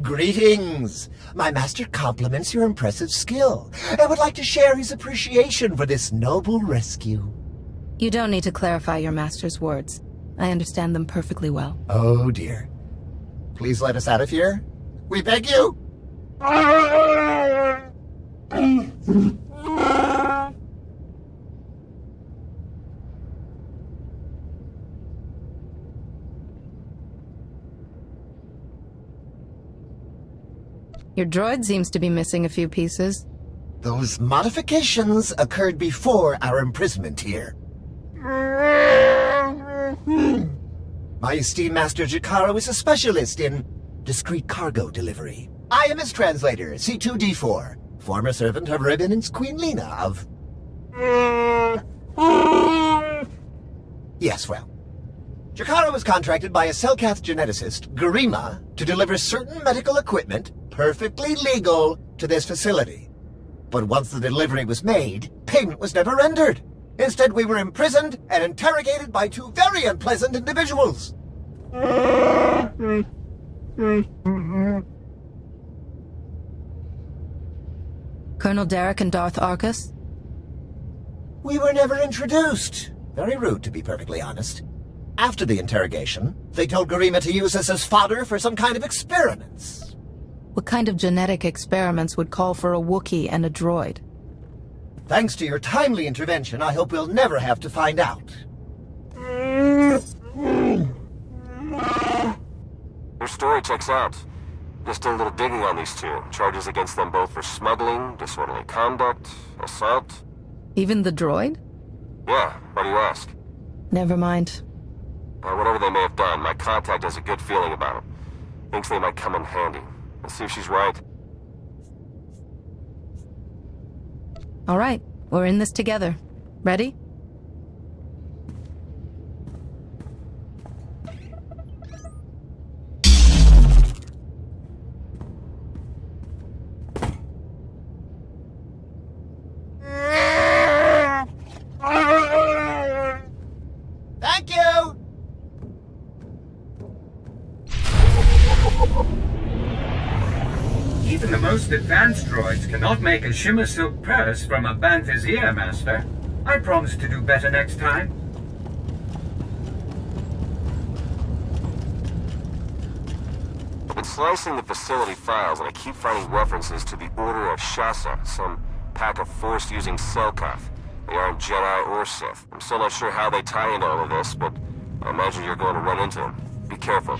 Greetings! My master compliments your impressive skill and would like to share his appreciation for this noble rescue. You don't need to clarify your master's words. I understand them perfectly well. Oh dear. Please let us out of here. We beg you! Your droid seems to be missing a few pieces. Those modifications occurred before our imprisonment here. My esteemed Master Jakaro is a specialist in discreet cargo delivery. I am his translator, C2D4, former servant of Ribbon's Queen Lena of... Yes, well. Jakaro was contracted by a Selkath geneticist, Garima, to deliver certain medical equipment, perfectly legal, to this facility. But once the delivery was made, payment was never rendered. Instead, we were imprisoned and interrogated by two very unpleasant individuals. Colonel Derek and Darth Arcus? We were never introduced. Very rude, to be perfectly honest. After the interrogation, they told Garima to use us as fodder for some kind of experiments. What kind of genetic experiments would call for a Wookiee and a droid? Thanks to your timely intervention, I hope we'll never have to find out. Your story checks out. Just did a little digging on these two. Charges against them both for smuggling, disorderly conduct, assault. Even the droid? Yeah, why do you ask? Never mind. Whatever they may have done, my contact has a good feeling about them. Thinks they might come in handy. Let's see if she's right. All right, we're in this together. Ready? Thank you! Even the most advanced droids cannot make a shimmer silk purse from a bantha's ear, Master. I promise to do better next time. I've been slicing the facility files, and I keep finding references to the Order of Shasa, some pack of Force-using Selkath. They aren't Jedi or Sith. I'm still not sure how they tie into all of this, but I imagine you're going to run into them. Be careful.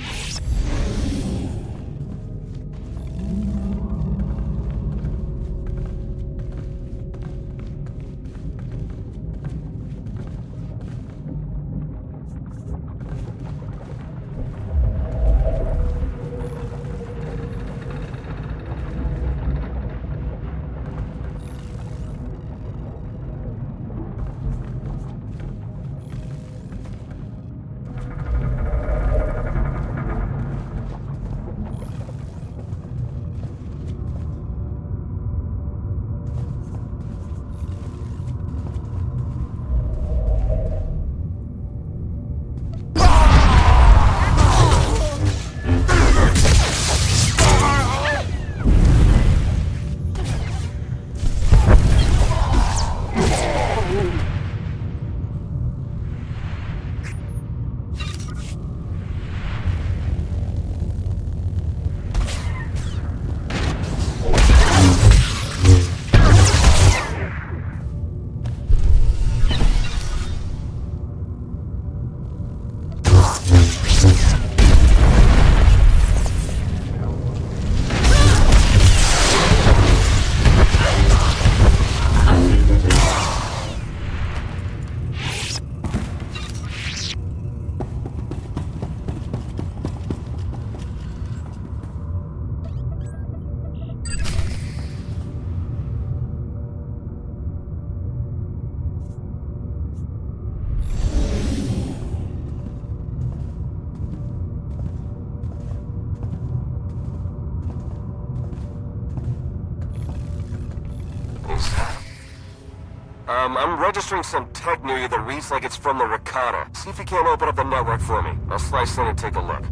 I'm registering some tech near you that reads like it's from the Ricotta. See if you can't open up the network for me. I'll slice in and take a look.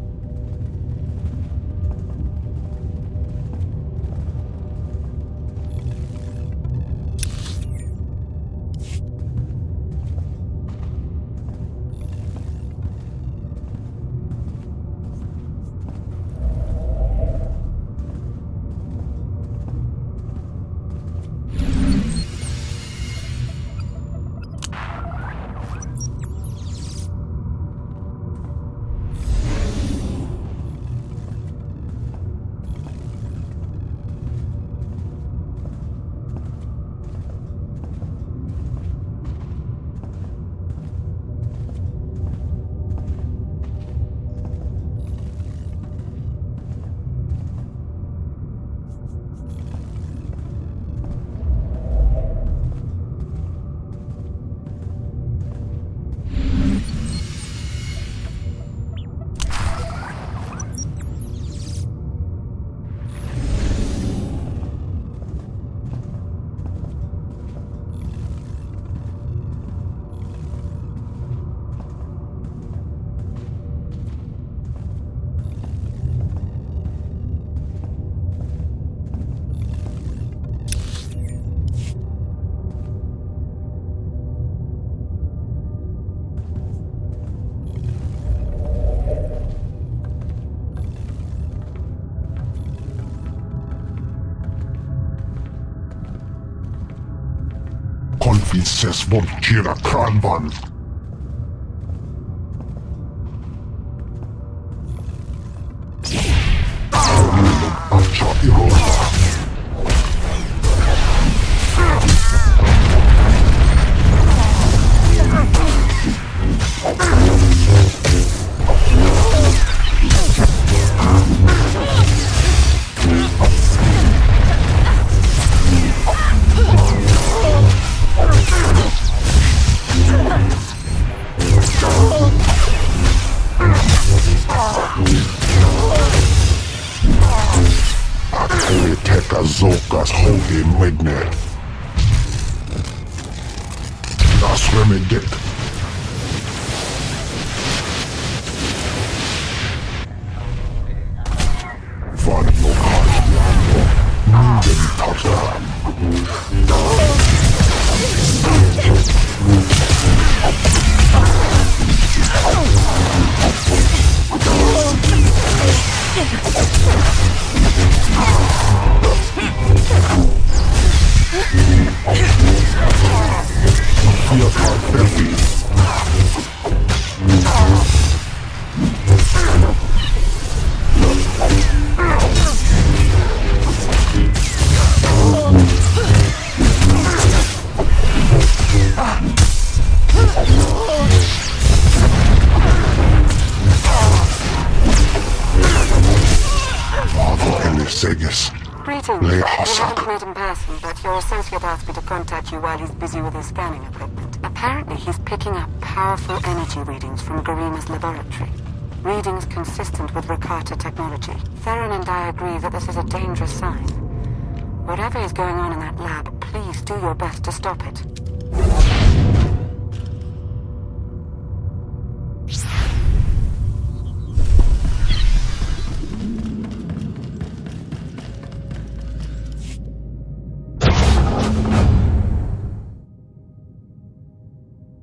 Konfises Volkira Kranvan. Acha Irola. Zokas hoge medne. Das remedet. Van lokal lando. Nuden tata. Greetings. We haven't met in person, but your associate asked me to contact you while he's busy with his scanning equipment. Apparently, he's picking up powerful energy readings from Garima's laboratory. Readings consistent with Ricotta technology. Theron and I agree that this is a dangerous sign. Whatever is going on in that lab, please do your best to stop it.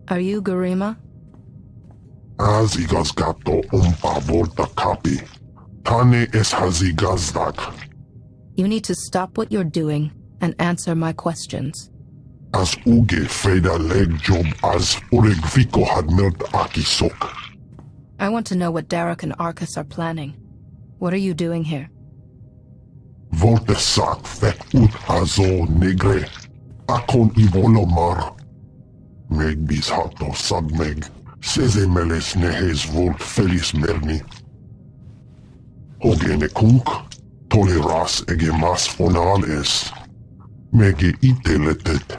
Are you Garima? Hazigas gato umpa volta kapi. Tane es hazigazdak. You need to stop what you're doing and answer my questions. As uge freda leg job as uregviko had melt aki sok. I want to know what Derek and Arcus are planning. What are you doing here? Volte sak fet ut azo negre. Akon ivolomar. Meg bis hato sadmeg. Seze meles nehes volt felis merni. Ogene kunk. Toleras ege mas fonales. Mege iteletet.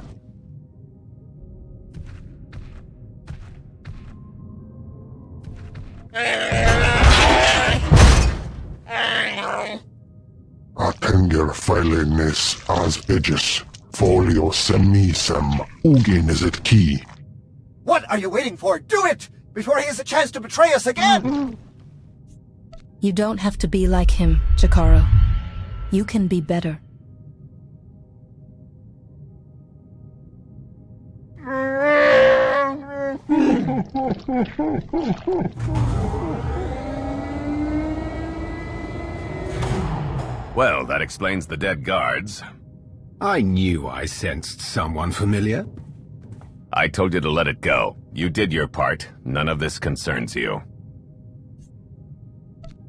Atenger feilenes as edges. Folio semisem ugeneset key. What are you waiting for? Do it! Before he has a chance to betray us again! You don't have to be like him, Jacaro. You can be better. Well, that explains the dead guards. I knew I sensed someone familiar. I told you to let it go. You did your part. None of this concerns you.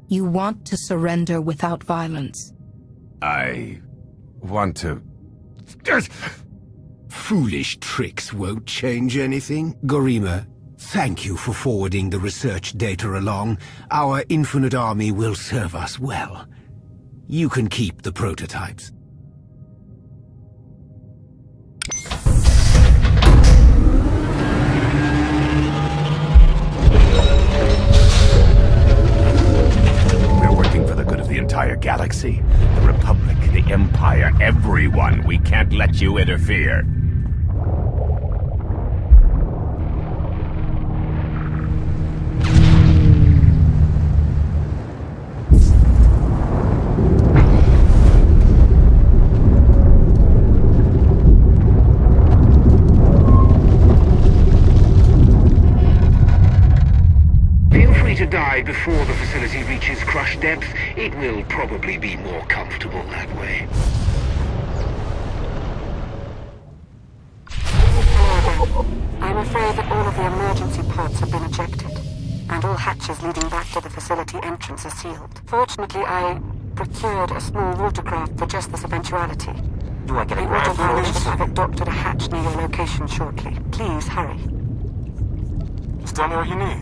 You want to surrender without violence. I want to... Foolish tricks won't change anything. Garima, thank you for forwarding the research data along. Our infinite army will serve us well. You can keep the prototypes. We're working for the good of the entire galaxy. The Republic, the Empire, everyone. We can't let you interfere. Before the facility reaches crush depth, it will probably be more comfortable that way. I'm afraid that all of the emergency pods have been ejected, and all hatches leading back to the facility entrance are sealed. Fortunately, I procured a small watercraft for just this eventuality. Do I get a The grant for autopilot this? should have it docked at a hatch near your location shortly. Please, hurry. Just tell me what you need.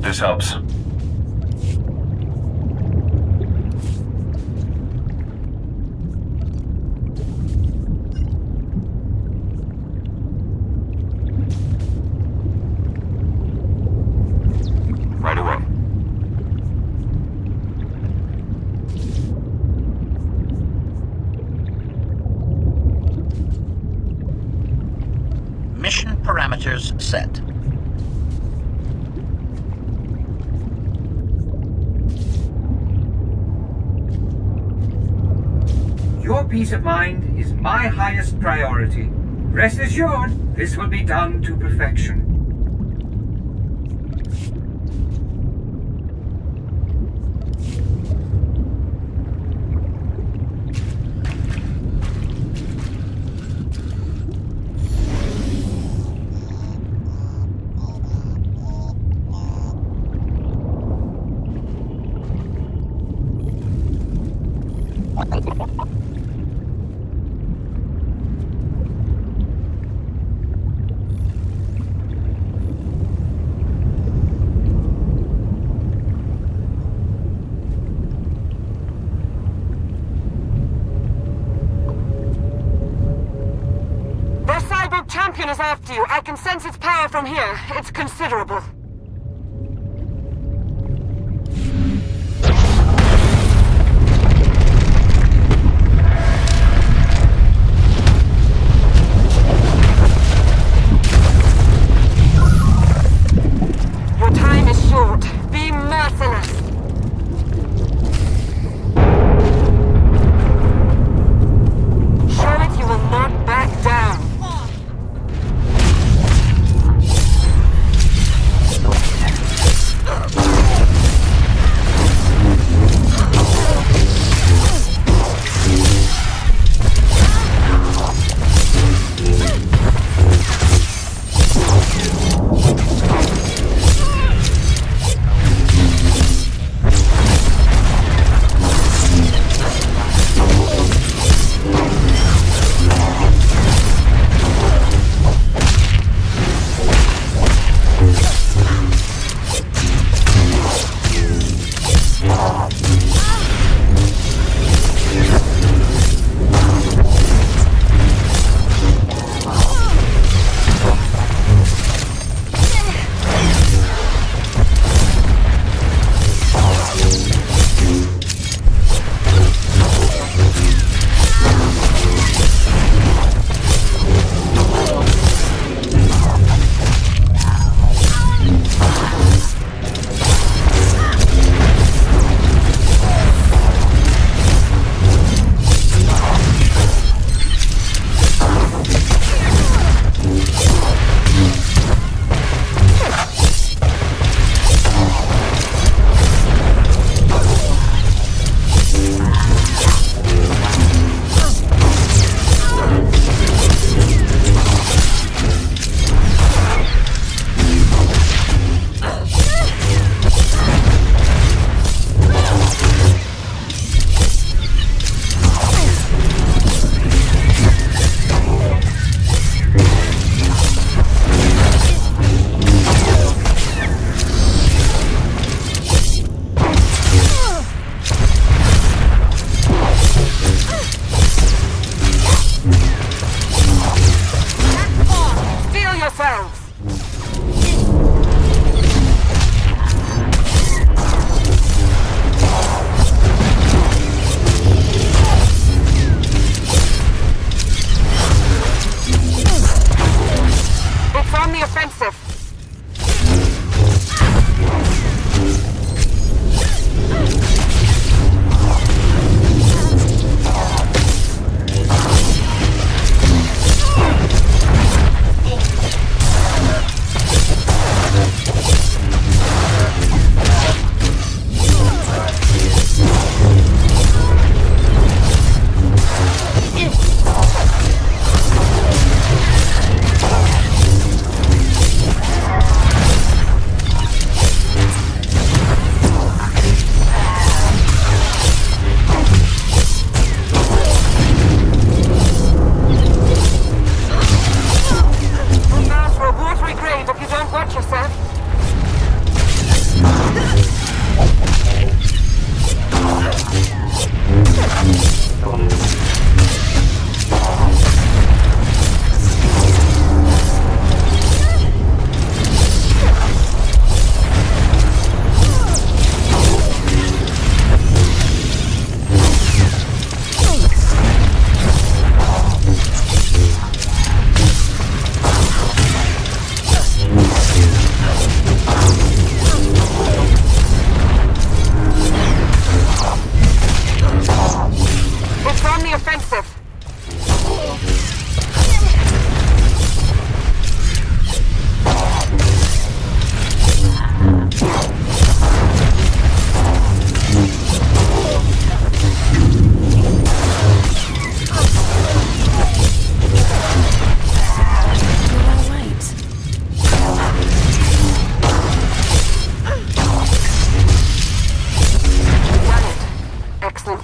This helps. Right away. Mission parameters set. Your peace of mind is my highest priority. Rest assured, this will be done to perfection. Champion is after you. I can sense its power from here. It's considerable.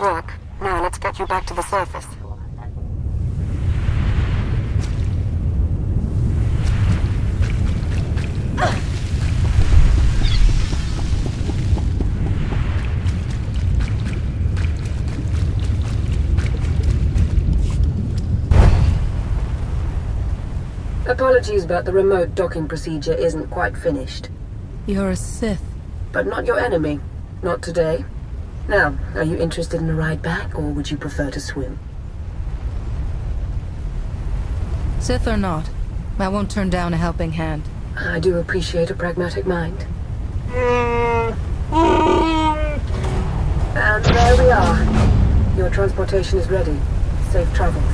work. Now let's get you back to the surface. Apologies, but the remote docking procedure isn't quite finished. You're a Sith. But not your enemy. Not today. Now, are you interested in a ride back, or would you prefer to swim? Sith or not, I won't turn down a helping hand. I do appreciate a pragmatic mind. And there we are. Your transportation is ready. Safe travels.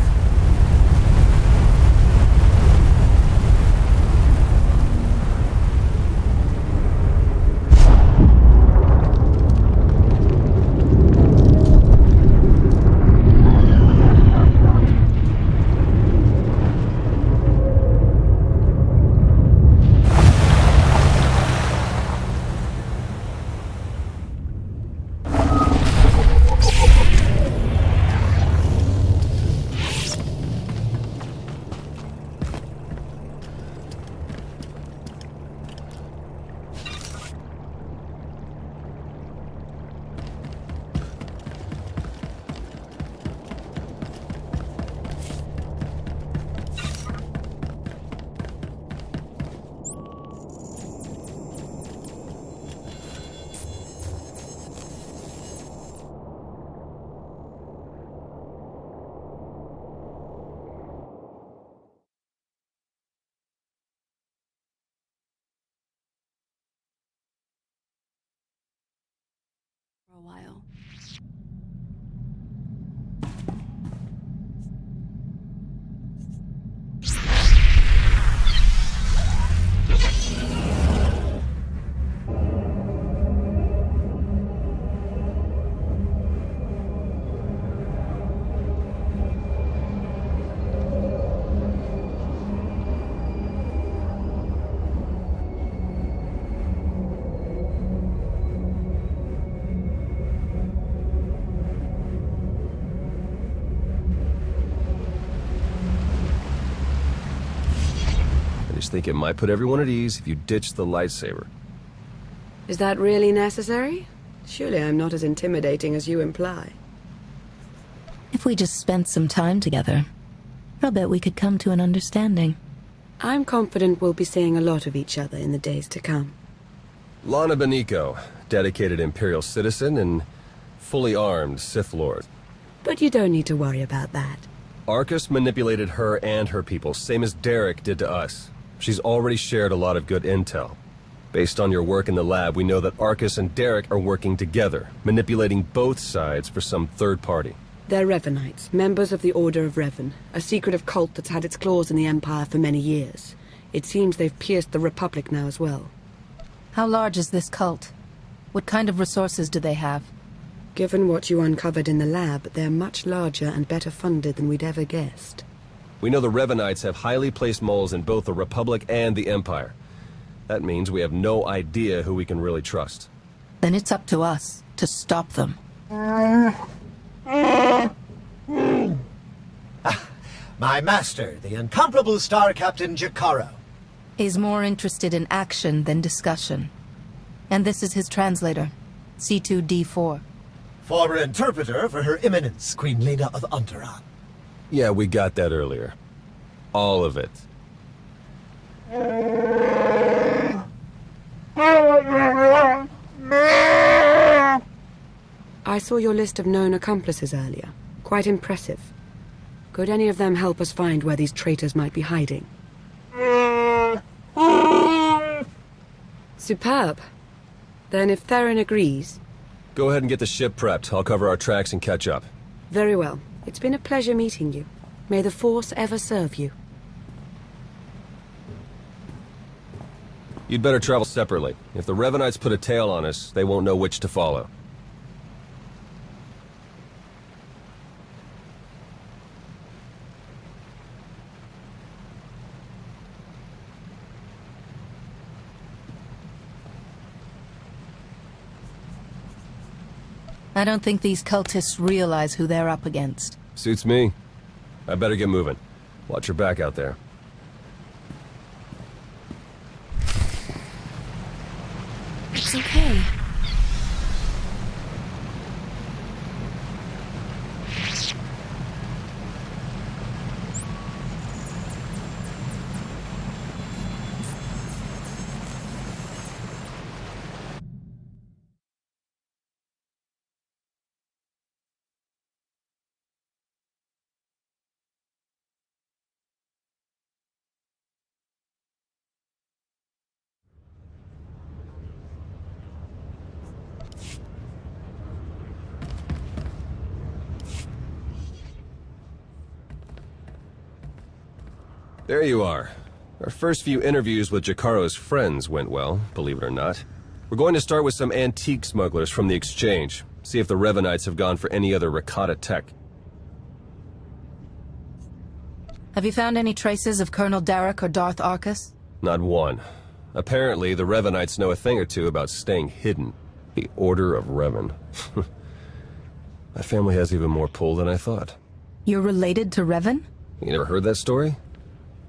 For a while. I just think it might put everyone at ease if you ditch the lightsaber. Is that really necessary? Surely I'm not as intimidating as you imply. If we just spent some time together, I'll bet we could come to an understanding. I'm confident we'll be seeing a lot of each other in the days to come. Lana Beniko, dedicated Imperial citizen and fully armed Sith Lord. But you don't need to worry about that. Arcus manipulated her and her people, same as Derek did to us. She's already shared a lot of good intel. Based on your work in the lab, we know that Arcus and Derek are working together, manipulating both sides for some third party. They're Revenites, members of the Order of Revan, a secretive cult that's had its claws in the Empire for many years. It seems they've pierced the Republic now as well. How large is this cult? What kind of resources do they have? Given what you uncovered in the lab, they're much larger and better funded than we'd ever guessed. We know the Revenites have highly placed moles in both the Republic and the Empire. That means we have no idea who we can really trust. Then it's up to us to stop them. My master, the incomparable Star Captain Jakaro. He's more interested in action than discussion. And this is his translator, C2D4. Former interpreter for Her Eminence, Queen Lena of Unteron. Yeah, we got that earlier. All of it. I saw your list of known accomplices earlier. Quite impressive. Could any of them help us find where these traitors might be hiding? Superb. Then if Theron agrees... Go ahead and get the ship prepped. I'll cover our tracks and catch up. Very well. It's been a pleasure meeting you. May the Force ever serve you. You'd better travel separately. If the Revenites put a tail on us, they won't know which to follow. I don't think these cultists realize who they're up against. Suits me. I better get moving. Watch your back out there. It's okay. There you are. Our first few interviews with Jacaro's friends went well, believe it or not. We're going to start with some antique smugglers from the exchange. See if the Revenites have gone for any other ricotta tech. Have you found any traces of Colonel Derek or Darth Arcus? Not one. Apparently, the Revenites know a thing or two about staying hidden. The Order of Revan. My family has even more pull than I thought. You're related to Revan? You never heard that story?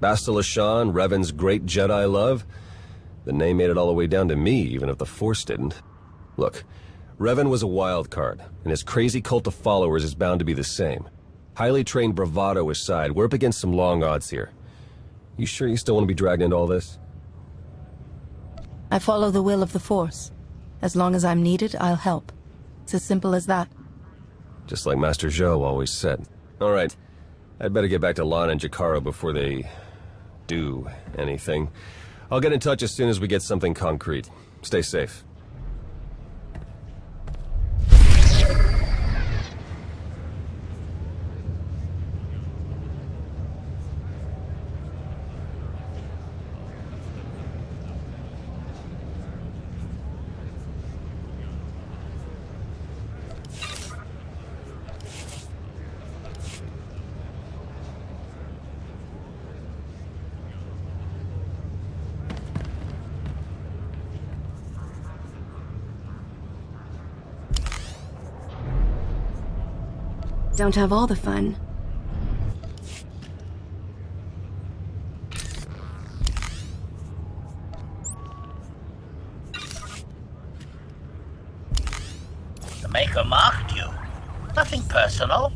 Bastila Shan, Revan's great Jedi love? The name made it all the way down to me, even if the Force didn't. Look, Revan was a wild card, and his crazy cult of followers is bound to be the same. Highly trained bravado aside, we're up against some long odds here. You sure you still want to be dragged into all this? I follow the will of the Force. As long as I'm needed, I'll help. It's as simple as that. Just like Master Zhou always said. All right, I'd better get back to Lon and Jacaro before they do anything. I'll get in touch as soon as we get something concrete. Stay safe. Don't have all the fun. The Maker marked you. Nothing personal.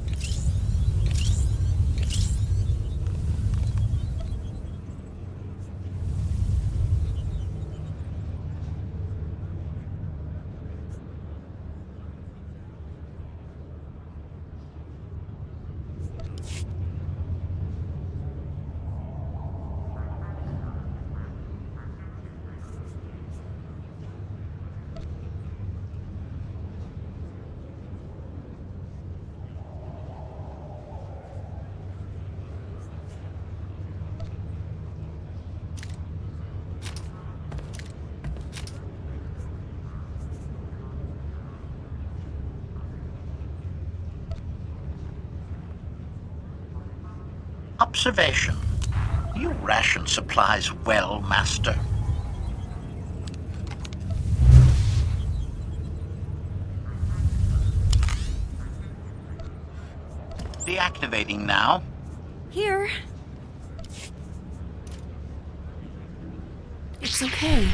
Observation. You ration supplies well, Master. Deactivating now. Here. It's okay.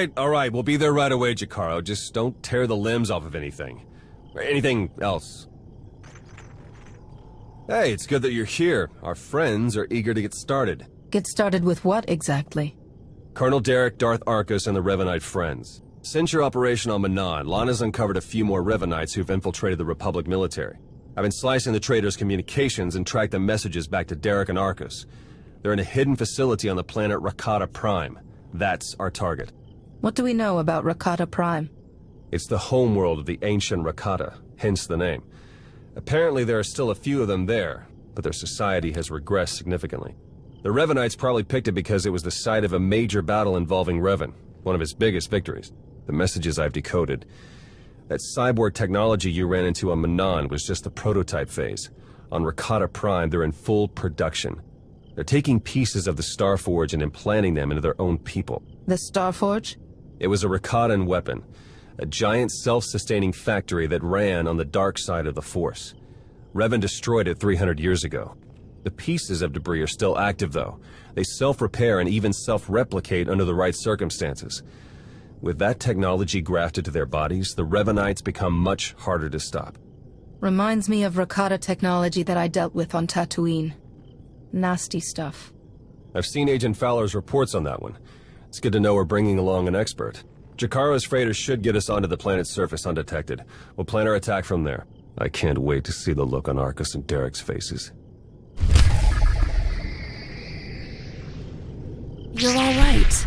right, we'll be there right away, Jacaro. Just don't tear the limbs off of anything. Or anything else. Hey, it's good that you're here. Our friends are eager to get started. Get started with what, exactly? Colonel Derek, Darth Arcus, and the Revanite friends. Since your operation on Manan, Lana's uncovered a few more Revanites who've infiltrated the Republic military. I've been slicing the traitors' communications and tracked the messages back to Derek and Arcus. They're in a hidden facility on the planet Rakata Prime. That's our target. What do we know about Rakata Prime? It's the homeworld of the ancient Rakata, hence the name. Apparently there are still a few of them there, but their society has regressed significantly. The Revanites probably picked it because it was the site of a major battle involving Revan, one of his biggest victories. The messages I've decoded. That cyborg technology you ran into on Manan was just the prototype phase. On Rakata Prime, they're in full production. They're taking pieces of the Starforge and implanting them into their own people. The Starforge? It was a Rakatan weapon. A giant self-sustaining factory that ran on the dark side of the Force. Revan destroyed it 300 years ago. The pieces of debris are still active, though. They self-repair and even self-replicate under the right circumstances. With that technology grafted to their bodies, the Revanites become much harder to stop. Reminds me of Rakata technology that I dealt with on Tatooine. Nasty stuff. I've seen Agent Fowler's reports on that one. It's good to know we're bringing along an expert. Jakaro's freighters should get us onto the planet's surface undetected. We'll plan our attack from there. I can't wait to see the look on Arcus and Derek's faces. You're all right.